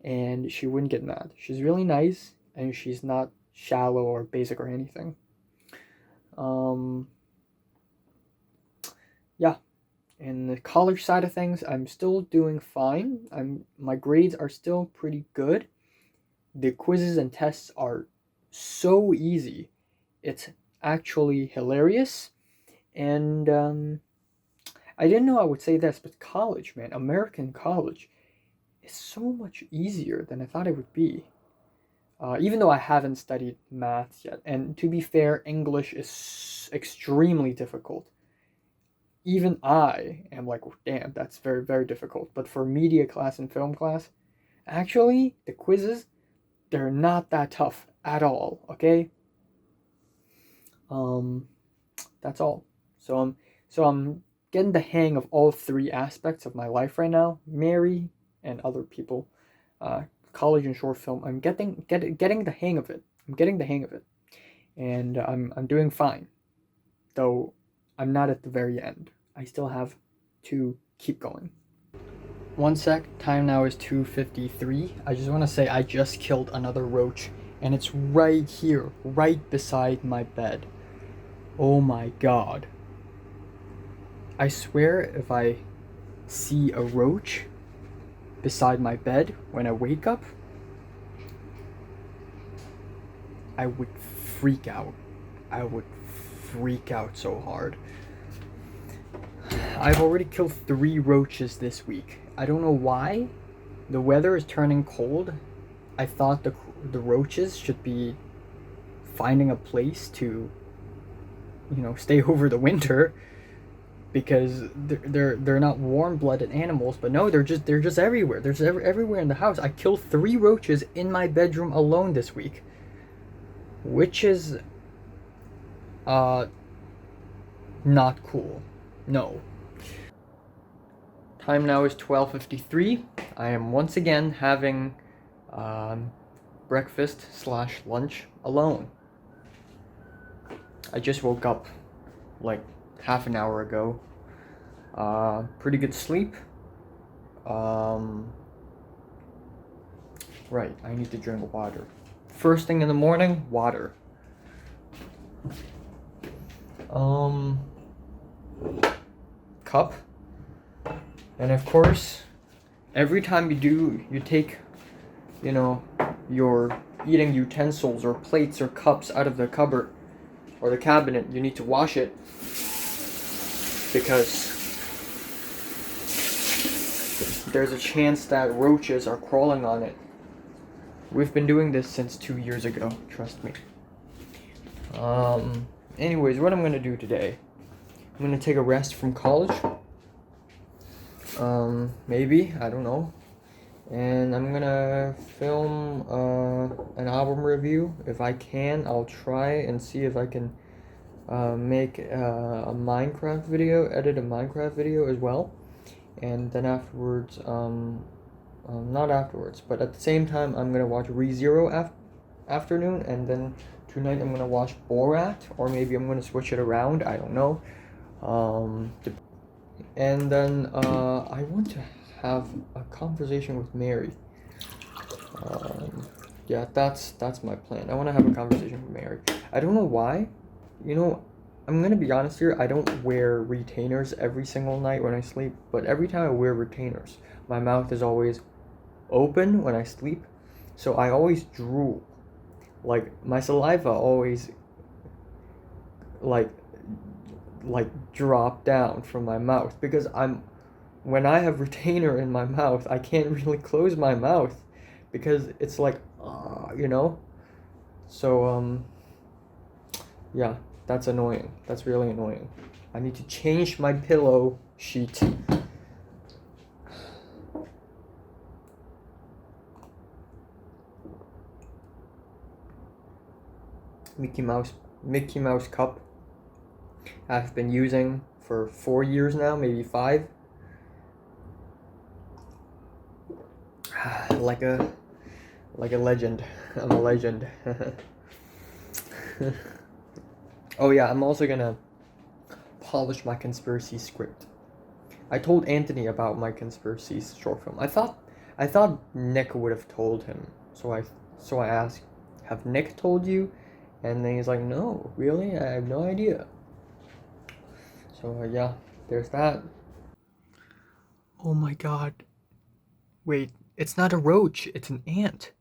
and she wouldn't get mad. She's really nice, and she's not shallow or basic or anything. Um, yeah. And the college side of things, I'm still doing fine. My grades are still pretty good. The quizzes and tests are so easy. It's actually hilarious. And I didn't know I would say this, but college, man, American college, is so much easier than I thought it would be. Even though I haven't studied maths yet, and to be fair, English is extremely difficult. Even I am like, damn, that's very, very difficult. But for media class and film class, actually, the quizzes, they're not that tough at all, okay? Um, that's all. So I'm getting the hang of all three aspects of my life right now. Mary and other people, uh, college and short film. I'm getting the hang of it. I'm getting the hang of it, and I'm doing fine. Though I'm not at the very end. I still have to keep going. One sec. Time now is 2:53. I just want to say I just killed another roach, and it's right here, right beside my bed. Oh my god. I swear if I see a roach beside my bed when I wake up, I would freak out. I would freak out so hard. I've already killed 3 roaches this week. I don't know why. The weather is turning cold. I thought the roaches should be finding a place to, stay over the winter, because they're not warm-blooded animals. But no, they're just everywhere. They're everywhere in the house. I killed 3 roaches in my bedroom alone this week, which is not cool. No. Time now is 12:53. I am once again having breakfast / lunch alone. I just woke up like half an hour ago. Pretty good sleep. Right, I need to drink water. First thing in the morning, water. Cup. And of course, every time you take, your eating utensils or plates or cups out of the cupboard or the cabinet, you need to wash it, because there's a chance that roaches are crawling on it. We've been doing this since 2 years ago, trust me. Anyways, what I'm gonna do today, I'm gonna take a rest from college. Maybe, I don't know. And I'm gonna film an album review. If I can, I'll try and see if I can make a Minecraft video, edit a Minecraft video as well. And then afterwards, not afterwards, but at the same time, I'm gonna watch ReZero afternoon, and then tonight I'm gonna watch Borat, or maybe I'm gonna switch it around, I don't know. And then I want to have a conversation with Mary. Yeah, that's my plan. I want to have a conversation with Mary. I don't know why. I'm gonna be honest here. I don't wear retainers every single night when I sleep, but every time I wear retainers, my mouth is always open when I sleep, so I always drool. Like, my saliva always like drop down from my mouth, because when I have retainer in my mouth, I can't really close my mouth, because it's like, so yeah, that's annoying. That's really annoying. I need to change my pillow sheet. Mickey Mouse cup I've been using for 4 years now, maybe 5. like a legend. I'm a legend. Oh yeah, I'm also gonna polish my conspiracy script. I told Anthony about my conspiracy short film. I thought Nick would have told him. So I asked, "Have Nick told you?" And then he's like, "No, really? I have no idea." So yeah, there's that. Oh my god. Wait, it's not a roach, it's an ant.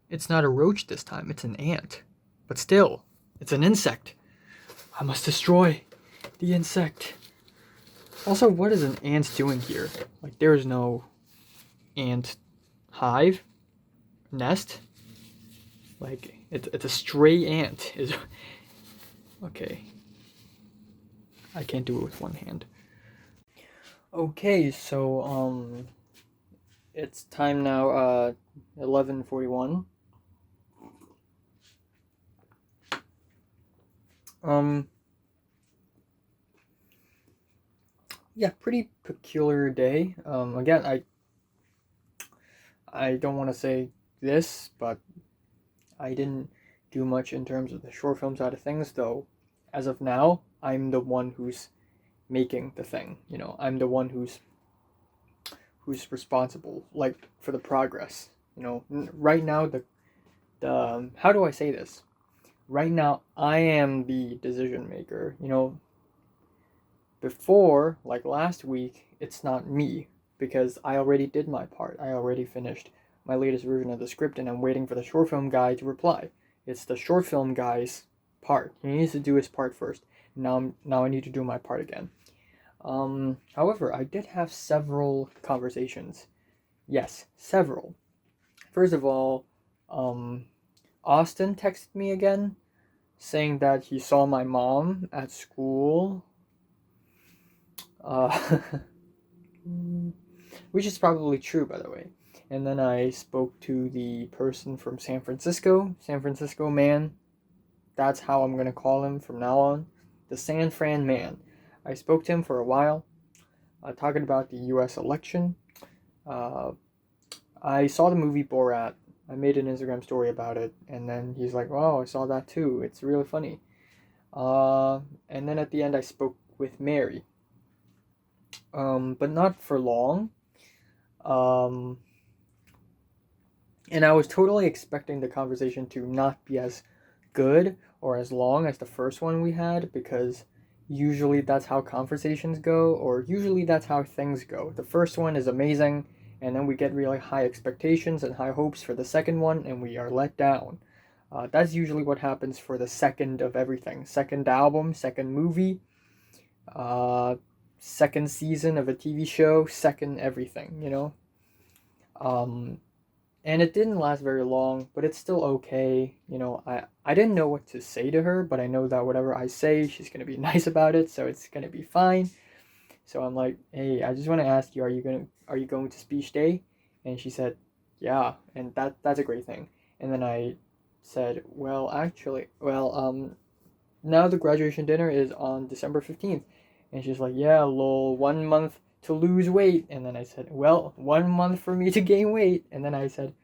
It's not a roach this time, it's an ant. But still, it's an insect. I must destroy the insect. Also, what is an ant doing here? Like, there's no ant hive, nest. Like, it's a stray ant. Is okay. I can't do it with one hand. Okay, so it's time now. 11:41. Yeah, pretty peculiar day. Again, I don't want to say this, but I didn't do much in terms of the short film side of things, though. As of now, I'm the one who's making the thing. You know, I'm the one who's responsible, like, for the progress. You know, right now the how do I say this? Right now, I am the decision maker. You know, before, like last week, it's not me because I already did my part. I already finished my latest version of the script and I'm waiting for the short film guy to reply. It's the short film guy's part. He needs to do his part first. Now I need to do my part again. However, I did have several conversations. Yes, several. First of all, Austin texted me again saying that he saw my mom at school. Which is probably true, by the way. And then I spoke to the person from San Francisco man. That's how I'm going to call him from now on. The San Fran man. I spoke to him for a while, talking about the US election. I saw the movie Borat. I made an Instagram story about it, and then he's like, "Wow, I saw that too. It's really funny." And then at the end, I spoke with Mary. But not for long. And I was totally expecting the conversation to not be as good or as long as the first one we had, because usually that's how conversations go, or usually that's how things go. The first one is amazing, and then we get really high expectations and high hopes for the second one, and we are let down. That's usually what happens for the second of everything. Second album, second movie, second season of a TV show, second everything, you know? And it didn't last very long, but it's still okay. You know, I didn't know what to say to her, but I know that whatever I say, she's going to be nice about it, so it's going to be fine. So I'm like, "Hey, I just want to ask you, are you going to speech day?" And she said, "Yeah," and that's a great thing. And then I said, "Well, actually, now the graduation dinner is on December 15th." And she's like, "Yeah, lol, 1 month to lose weight." And then I said, "Well, 1 month for me to gain weight." And then I said,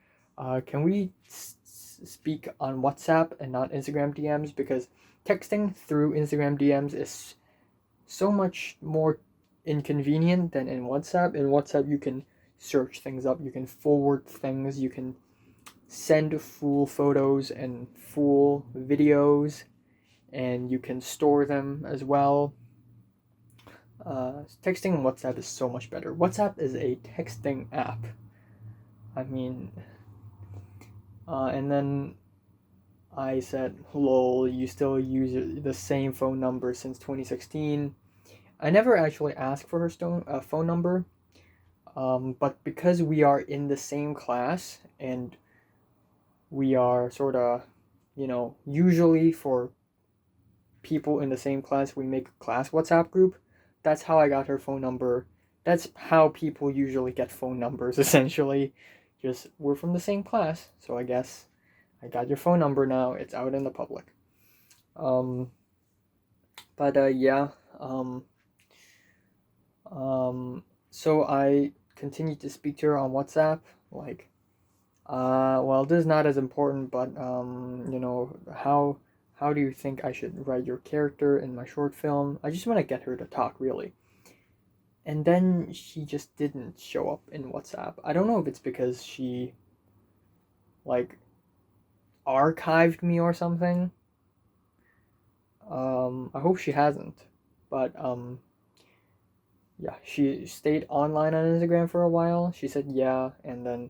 "Can we speak on WhatsApp and not Instagram DMs? Because texting through Instagram DMs is so much more inconvenient than in WhatsApp. In WhatsApp, you can search things up, you can forward things, you can send full photos and full videos, and you can store them as well. Texting on WhatsApp is so much better. WhatsApp is a texting app. I mean, and then I said, "Lol, you still use the same phone number since 2016." I never actually asked for her phone number, but because we are in the same class and we are sort of, you know, usually for people in the same class, we make a class WhatsApp group. That's how I got her phone number. That's how people usually get phone numbers, essentially. Just, we're from the same class, so I guess I got your phone number now. It's out in the public. Um, but yeah. Um, so I continued to speak to her on WhatsApp. Like, well, this is not as important, but how do you think I should write your character in my short film? I just want to get her to talk, really. And then she just didn't show up in WhatsApp. I don't know if it's because she, like, archived me or something. I hope she hasn't. But, yeah, she stayed online on Instagram for a while. She said yeah, and then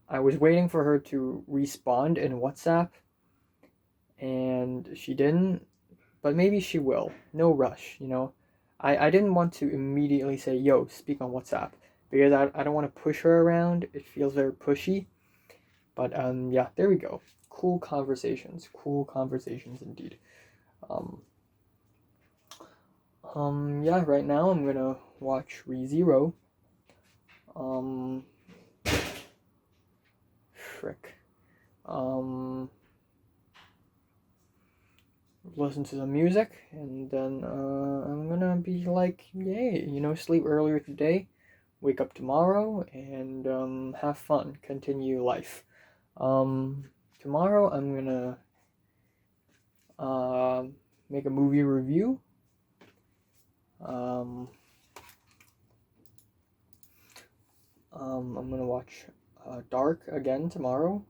I was waiting for her to respond in WhatsApp, and she didn't, but maybe she will. No rush, you know. I didn't want to immediately say, yo, speak on WhatsApp, because I don't want to push her around. It feels very pushy. But yeah, there we go. Cool conversations indeed. Um, yeah, right now I'm gonna watch ReZero. Um, frick. Listen to some music, and then I'm gonna be like, yay, sleep earlier today, wake up tomorrow, and have fun, continue life. Tomorrow I'm gonna make a movie review. I'm gonna watch Dark again tomorrow.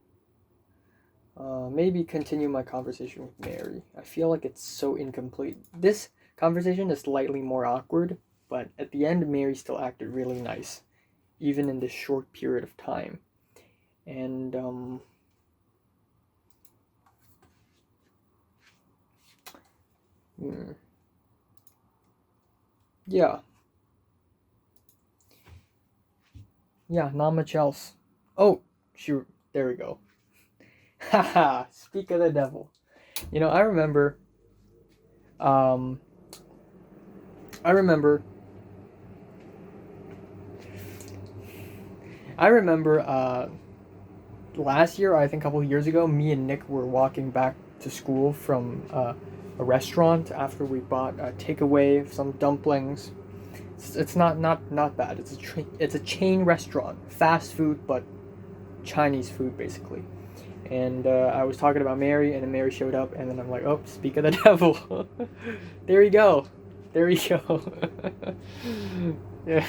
Maybe continue my conversation with Mary. I feel like it's so incomplete. This conversation is slightly more awkward, but at the end, Mary still acted really nice, even in this short period of time. And, yeah. Yeah, not much else. Oh, shoot. There we go. Haha, speak of the devil. I remember, um, I remember, I remember, last year, I think a couple of years ago, me and Nick were walking back to school from a restaurant after we bought a takeaway, some dumplings. It's not bad. It's a chain restaurant, fast food, but Chinese food basically. And I was talking about Mary, and then Mary showed up, and then I'm like, oh, speak of the devil. There you go. There you go. Yeah.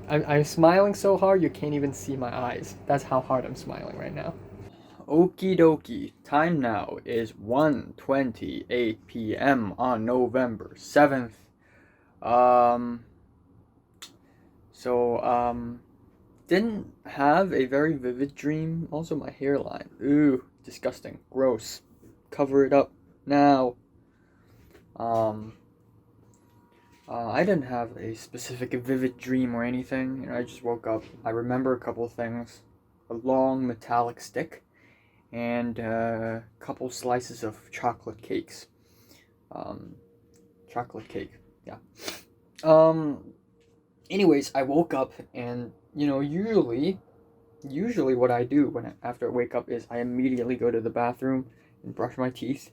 I'm smiling so hard you can't even see my eyes. That's how hard I'm smiling right now. Okie dokie. Time now is 1:28 p.m. on November 7th. Um, didn't have a very vivid dream. Also, my hairline. Ooh, disgusting. Gross. Cover it up now. I didn't have a specific vivid dream or anything. I just woke up. I remember a couple things. A long metallic stick and a couple slices of chocolate cakes. Chocolate cake, yeah. Anyways, I woke up and, usually what I do after I wake up is I immediately go to the bathroom and brush my teeth.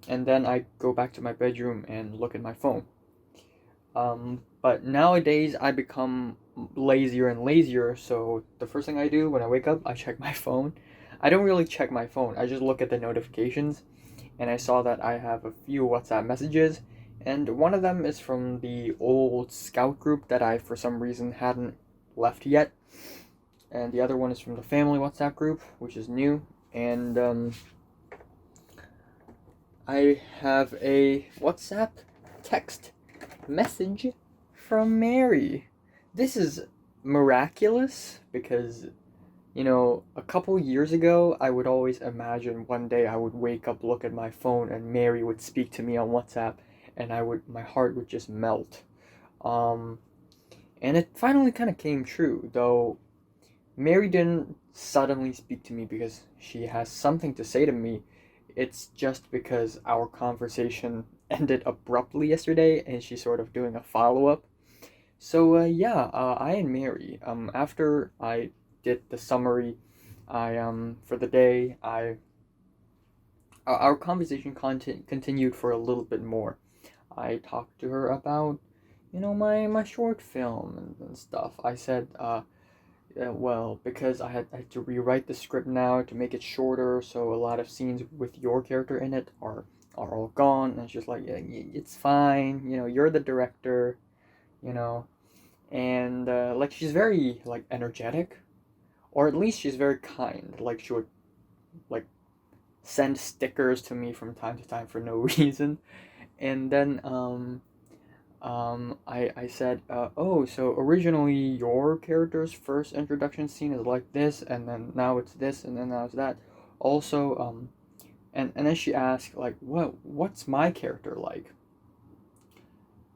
And then I go back to my bedroom and look at my phone. But nowadays I become lazier and lazier, so the first thing I do when I wake up, I check my phone. I don't really check my phone, I just look at the notifications, and I saw that I have a few WhatsApp messages, and one of them is from the old scout group that I, for some reason, hadn't left yet, and the other one is from the family WhatsApp group, which is new, and I have a WhatsApp text message from Mary. This is miraculous because, a couple years ago, I would always imagine one day I would wake up, look at my phone, and Mary would speak to me on WhatsApp, and my heart would just melt. And it finally kind of came true, though Mary didn't suddenly speak to me because she has something to say to me. It's just because our conversation ended abruptly yesterday and she's sort of doing a follow up. So yeah, I and Mary, after I did the summary, I for the day, I our conversation continued for a little bit more. I talked to her about, my short film and stuff. I said, well, because I had to rewrite the script now to make it shorter, so a lot of scenes with your character in it are all gone. And she's like, yeah, it's fine. You're the director. You know, and like she's very like energetic, or at least she's very kind. Like she would like send stickers to me from time to time for no reason. And then I said, oh, so originally your character's first introduction scene is like this, and then now it's this, and then now it's that. Also, and then she asked, like, what's my character like?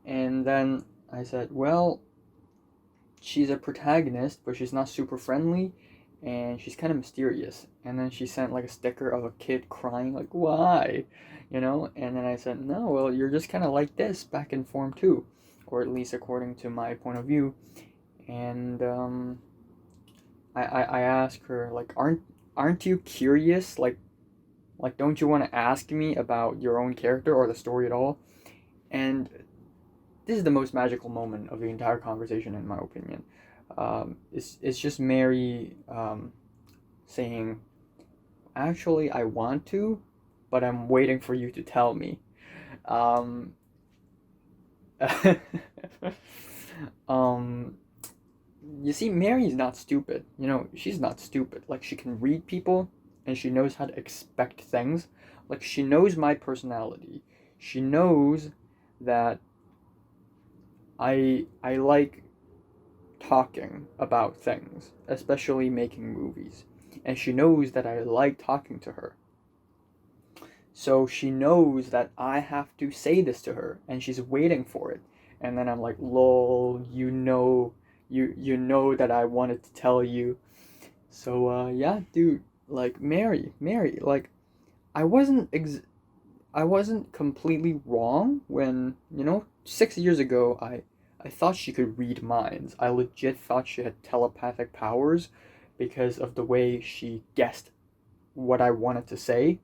And then I said, well, she's a protagonist, but she's not super friendly, and she's kind of mysterious. And then she sent like a sticker of a kid crying, like, why? And then I said, no, well, you're just kind of like this back in Form 2, or at least according to my point of view. And I asked her, like, aren't you curious? Like, don't you want to ask me about your own character or the story at all? And this is the most magical moment of the entire conversation, in my opinion. It's just Mary saying, actually, I want to, but I'm waiting for you to tell me. Um, um, you see, Mary's not stupid. She's not stupid. Like, she can read people, and she knows how to expect things. Like, she knows my personality. She knows that I like talking about things, especially making movies. And she knows that I like talking to her. So she knows that I have to say this to her, and she's waiting for it. And then I'm like, lol, you know that I wanted to tell you. So yeah, dude, like Mary, like I wasn't I wasn't completely wrong when, 6 years ago I thought she could read minds. I legit thought she had telepathic powers because of the way she guessed what I wanted to say.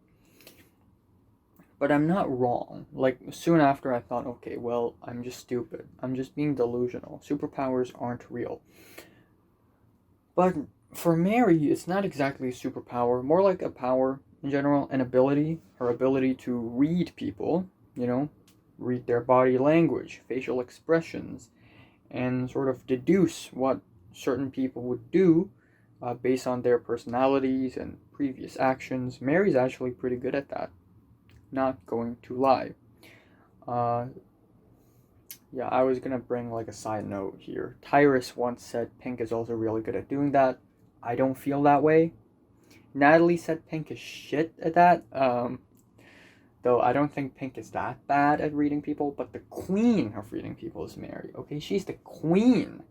But I'm not wrong. Like, soon after, I thought, okay, well, I'm just stupid. I'm just being delusional. Superpowers aren't real. But for Mary, it's not exactly a superpower, more like a power in general, an ability, her ability to read people, read their body language, facial expressions, and sort of deduce what certain people would do based on their personalities and previous actions. Mary's actually pretty good at that, not going to lie. Uh, yeah, I was gonna bring like a side note here. Tyrus once said Pink is also really good at doing that. I don't feel that way. Natalie said Pink is shit at that. Though I don't think Pink is that bad at reading people, but the queen of reading people is Mary. Okay, she's the queen.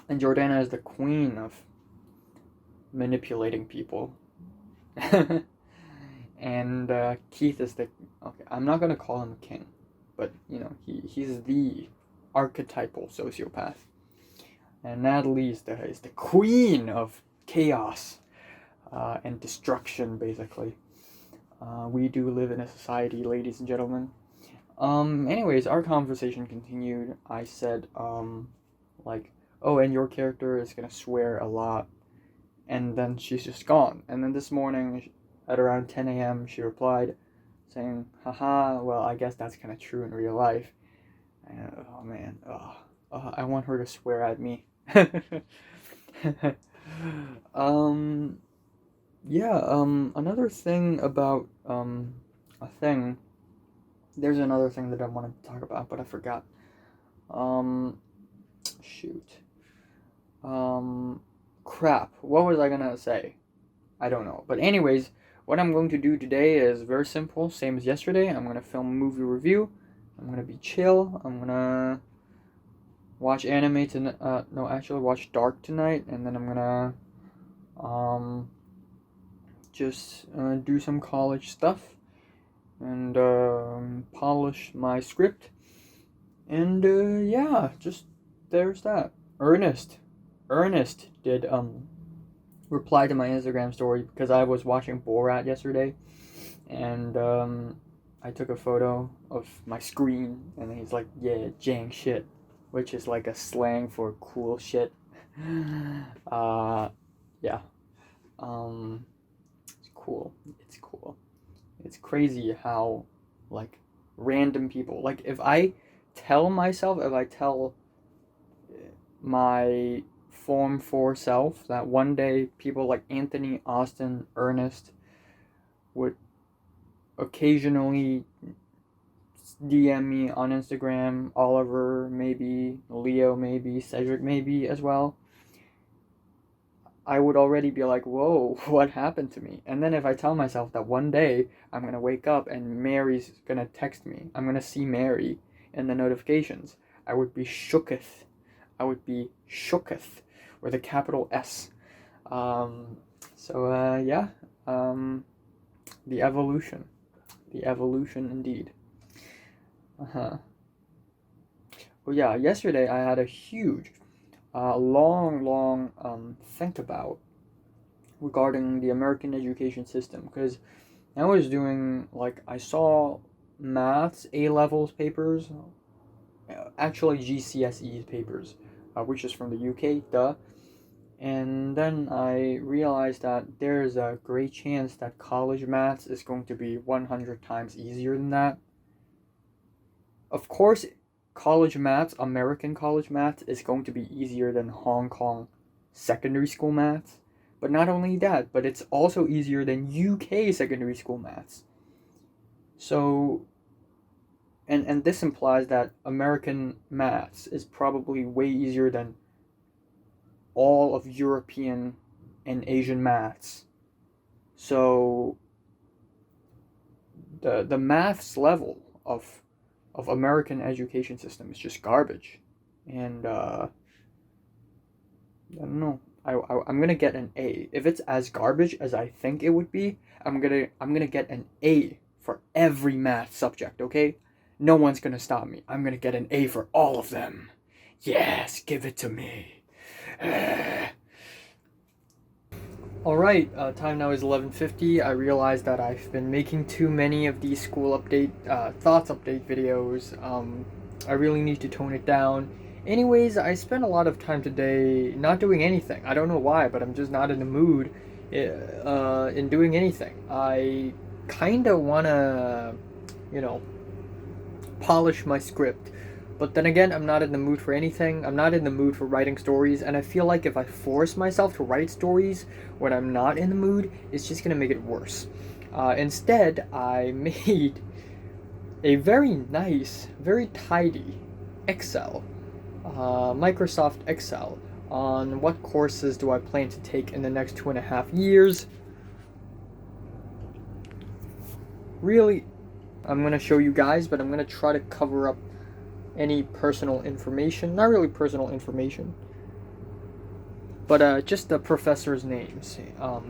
And Jordana is the queen of manipulating people. And Keith is the, okay, I'm not gonna call him a king, but he's the archetypal sociopath. And Natalie is the queen of chaos and destruction, basically. We do live in a society, ladies and gentlemen. Anyways, our conversation continued. I said, like, oh, and your character is gonna swear a lot. And then she's just gone. And then this morning, at around 10 a.m., she replied, saying, haha, well, I guess that's kind of true in real life. And, oh, man. I want her to swear at me. Yeah, another thing about, a thing, there's another thing that I wanted to talk about, but I forgot. Shoot. Crap, what was I gonna say? I don't know. But anyways, what I'm going to do today is very simple, same as yesterday. I'm gonna film a movie review. I'm gonna be chill. I'm gonna watch anime tonight. No, actually watch Dark tonight, and then I'm gonna um just do some college stuff and polish my script. And yeah, just there's that. Ernest did reply to my Instagram story because I was watching Borat yesterday, and I took a photo of my screen, and he's like, "Yeah, jang shit," which is like a slang for cool shit. Yeah. It's cool. It's cool. It's crazy how, like, random people, like, if I tell my Form 4 self that one day people like Anthony, Austin, Ernest would occasionally DM me on Instagram, Oliver maybe, Leo maybe, Cedric maybe as well, I would already be like, whoa, what happened to me? And then if I tell myself that one day I'm going to wake up and Mary's going to text me, I'm going to see Mary in the notifications, I would be shooketh. I would be shooketh with a capital S. Um, yeah, the evolution. The evolution indeed. Uh-huh. Well, yeah, yesterday I had a huge, long think about regarding the American education system because I was doing, like, I saw maths A levels papers, actually GCSE papers, which is from the UK, duh. And then I realized that there's a great chance that college maths is going to be 100 times easier than that. Of course, college maths, American college maths, is going to be easier than Hong Kong secondary school maths. But not only that, but it's also easier than UK secondary school maths. So, and this implies that American maths is probably way easier than all of European and Asian maths. So, the maths level of American education system is just garbage, and I don't know. I'm gonna get an A. If it's as garbage as I think it would be, I'm gonna get an A for every math subject. Okay, no one's gonna stop me. I'm gonna get an A for all of them. Yes, give it to me. All right, time now is 11:50. I realized that I've been making too many of these school update, thoughts update videos. I really need to tone it down. Anyways, I spent a lot of time today not doing anything. I don't know why, but I'm just not in the mood in doing anything. I kind of want to, you know, polish my script. But then again, I'm not in the mood for anything. I'm not in the mood for writing stories, and I feel like if I force myself to write stories when I'm not in the mood, it's just gonna make it worse. Instead, I made a very nice, very tidy Excel, Microsoft Excel, on what courses do I plan to take in the next 2.5 years. Really, I'm gonna show you guys, but I'm gonna try to cover up any personal information. Not really personal information, but just the professors' names,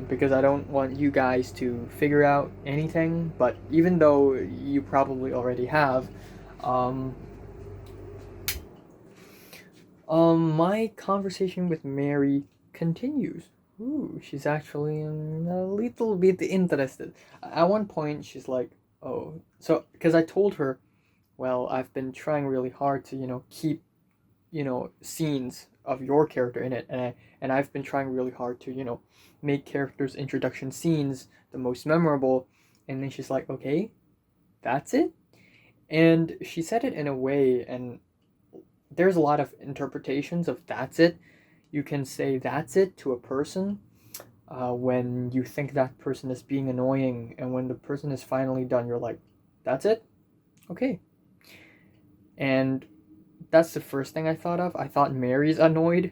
because I don't want you guys to figure out anything. But even though you probably already have, um, my conversation with Mary continues. Ooh, she's actually a little bit interested. At one point, she's like, "Oh," so because I told her, well, I've been trying really hard to, keep, scenes of your character in it, and I've been trying really hard to, make characters' introduction scenes the most memorable. And then she's like, okay, that's it. And she said it in a way, and there's a lot of interpretations of that's it. You can say that's it to a person when you think that person is being annoying, and when the person is finally done, you're like, that's it? Okay. And that's the first thing I thought of. I thought Mary's annoyed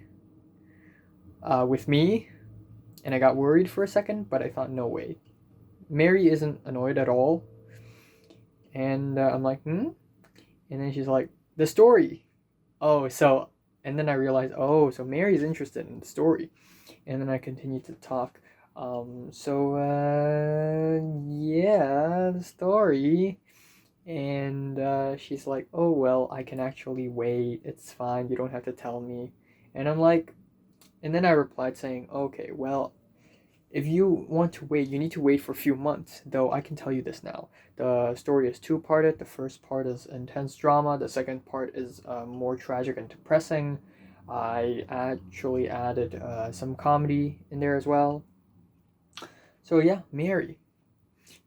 with me, and I got worried for a second, but I thought, no way. Mary isn't annoyed at all. And I'm like, hmm? And then she's like, the story. Oh, so And then I realized, oh, so Mary's interested in the story. And then I continued to talk. Yeah, the story. And she's like, oh, well, I can actually wait. It's fine. You don't have to tell me. And I'm like, and then I replied saying, okay, well, if you want to wait, you need to wait for a few months. Though I can tell you this now. The story is two-parted. The first part is intense drama. The second part is more tragic and depressing. I actually added some comedy in there as well. So yeah, Mary.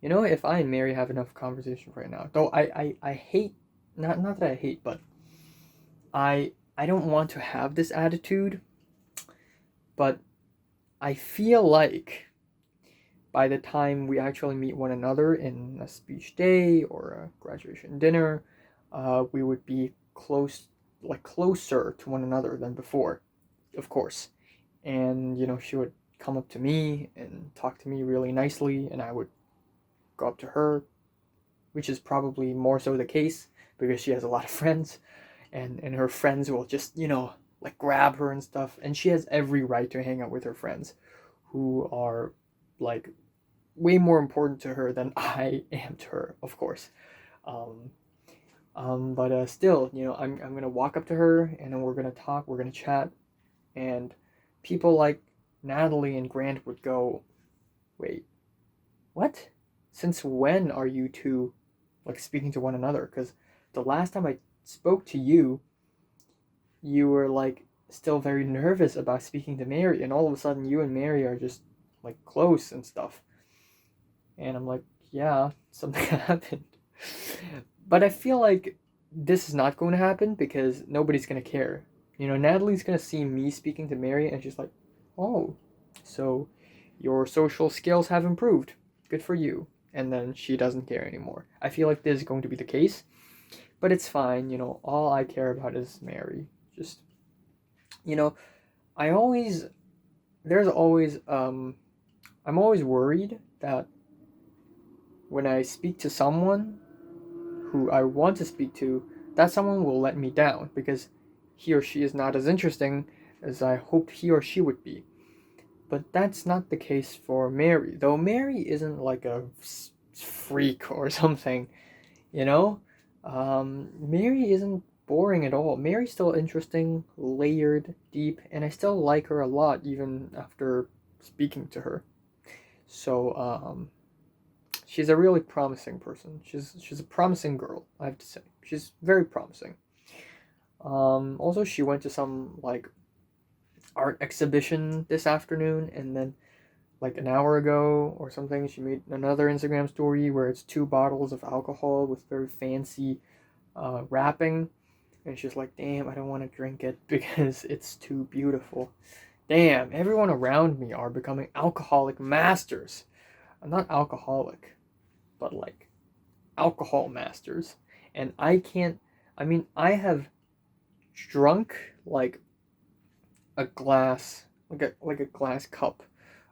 You know, if I and Mary have enough conversation right now, though I hate, not that I hate, but I don't want to have this attitude, but I feel like by the time we actually meet one another in a speech day or a graduation dinner, we would be closer to one another than before, of course. And you know, she would come up to me and talk to me really nicely, and I would go up to her, which is probably more so the case because she has a lot of friends, and her friends will just, you know, like grab her and stuff, and she has every right to hang out with her friends who are like way more important to her than I am to her, of course. Um, but still, you know, I'm gonna walk up to her and then we're gonna talk, we're gonna chat, and people like Natalie and Grant would go, "Wait, what? Since when are you two like speaking to one another? Because the last time I spoke to you, you were like still very nervous about speaking to Mary, and all of a sudden you and Mary are just like close and stuff." And I'm like, yeah, something happened. But I feel like this is not going to happen because nobody's going to care. You know, Natalie's going to see me speaking to Mary and she's like, oh, so your social skills have improved. Good for you. And then she doesn't care anymore. I feel like this is going to be the case, but it's fine. You know, all I care about is Mary. Just, you know, I always, there's always, I'm always worried that when I speak to someone who I want to speak to, that someone will let me down because he or she is not as interesting as I hoped he or she would be. But that's not the case for Mary, though Mary isn't like a freak or something, you know? Mary isn't boring at all. Mary's still interesting, layered, deep, and I still like her a lot even after speaking to her. So, she's a really promising person. She's a promising girl, I have to say. She's very promising. Also, she went to some like art exhibition this afternoon, and then like an hour ago or something, she made another Instagram story where it's two bottles of alcohol with very fancy wrapping, and she's like, "Damn, I don't want to drink it because it's too beautiful." Damn, everyone around me are becoming alcoholic masters. I'm not alcoholic, but like alcohol masters. And I can't, I mean, I have drunk like a glass, like a glass cup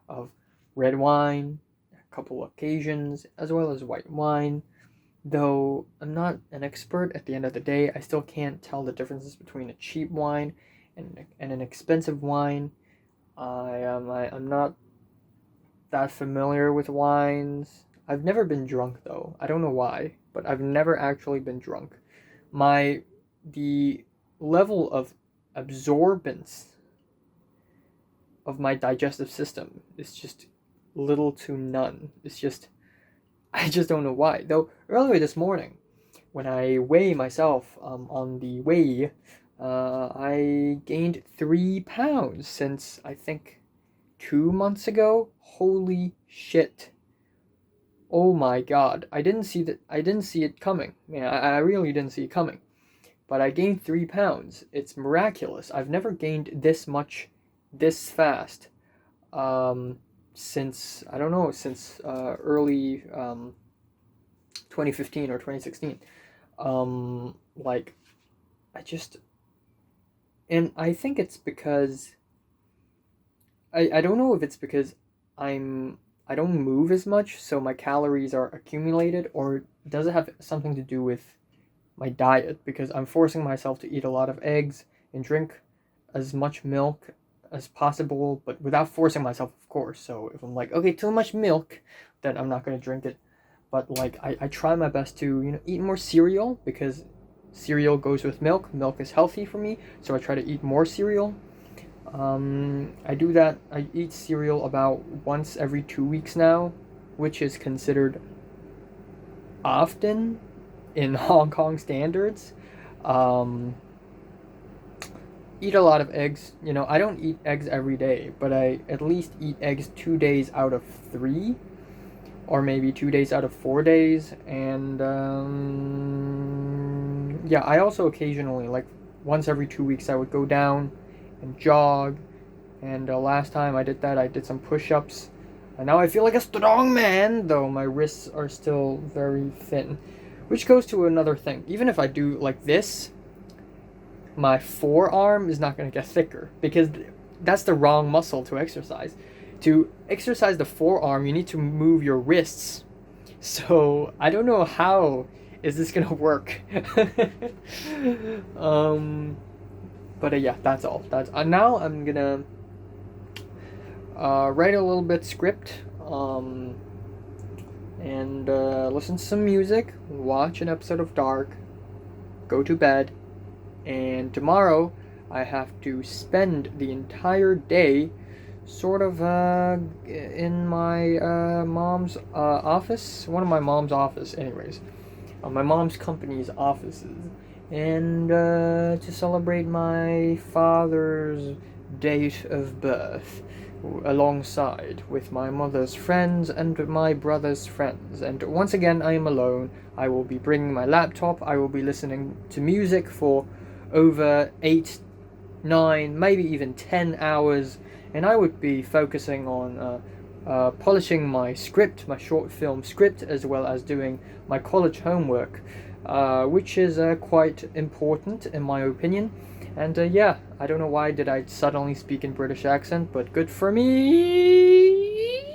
of red wine, a couple occasions, as well as white wine. Though I'm not an expert at the end of the day, I still can't tell the differences between a cheap wine and an expensive wine. I'm not that familiar with wines. I've never been drunk though. I don't know why, but I've never actually been drunk. My the level of absorbance of my digestive system is just little to none. It's just I just don't know why. Though earlier this morning, when I weigh myself on the weigh, I gained 3 pounds since I think 2 months ago. Holy shit! Oh my god! I didn't see that. I didn't see it coming. Man, I really didn't see it coming. But I gained 3 pounds. It's miraculous. I've never gained this much, this fast. Um, since I don't know, since early 2015 or 2016. Like I just, and I think it's because I don't know if it's because I don't move as much, so my calories are accumulated, or does it have something to do with my diet? Because I'm forcing myself to eat a lot of eggs and drink as much milk as possible, but without forcing myself, of course. So if I'm like, okay, too much milk, then I'm not gonna drink it. But like I try my best to, eat more cereal, because cereal goes with milk. Milk is healthy for me, so I try to eat more cereal. I do that. I eat cereal about once every 2 weeks now, which is considered often in Hong Kong standards. Um, Eat a lot of eggs. I don't eat eggs every day, but I at least eat eggs 2 days out of 3, or maybe 2 days out of 4 days. And yeah, I also occasionally, like once every 2 weeks, I would go down and jog. And last time I did that, I did some push-ups. And now I feel like a strong man, though my wrists are still very thin. Which goes to another thing. Even if I do like this, my forearm is not going to get thicker, because that's the wrong muscle to exercise. To exercise the forearm, you need to move your wrists. So I don't know how is this going to work. But yeah, that's all. That's now I'm gonna write a little bit script, and listen to some music, watch an episode of Dark, go to bed, and tomorrow I have to spend the entire day sort of in my mom's office, one of my mom's office anyways, my mom's company's offices, and to celebrate my father's date of birth alongside with my mother's friends and my brother's friends. And once again, I am alone. I will be bringing my laptop. I will be listening to music for over 8, 9, maybe even 10 hours, and I would be focusing on polishing my script, my short film script, as well as doing my college homework, which is quite important in my opinion. And yeah, I don't know why did I suddenly speak in British accent, but good for me.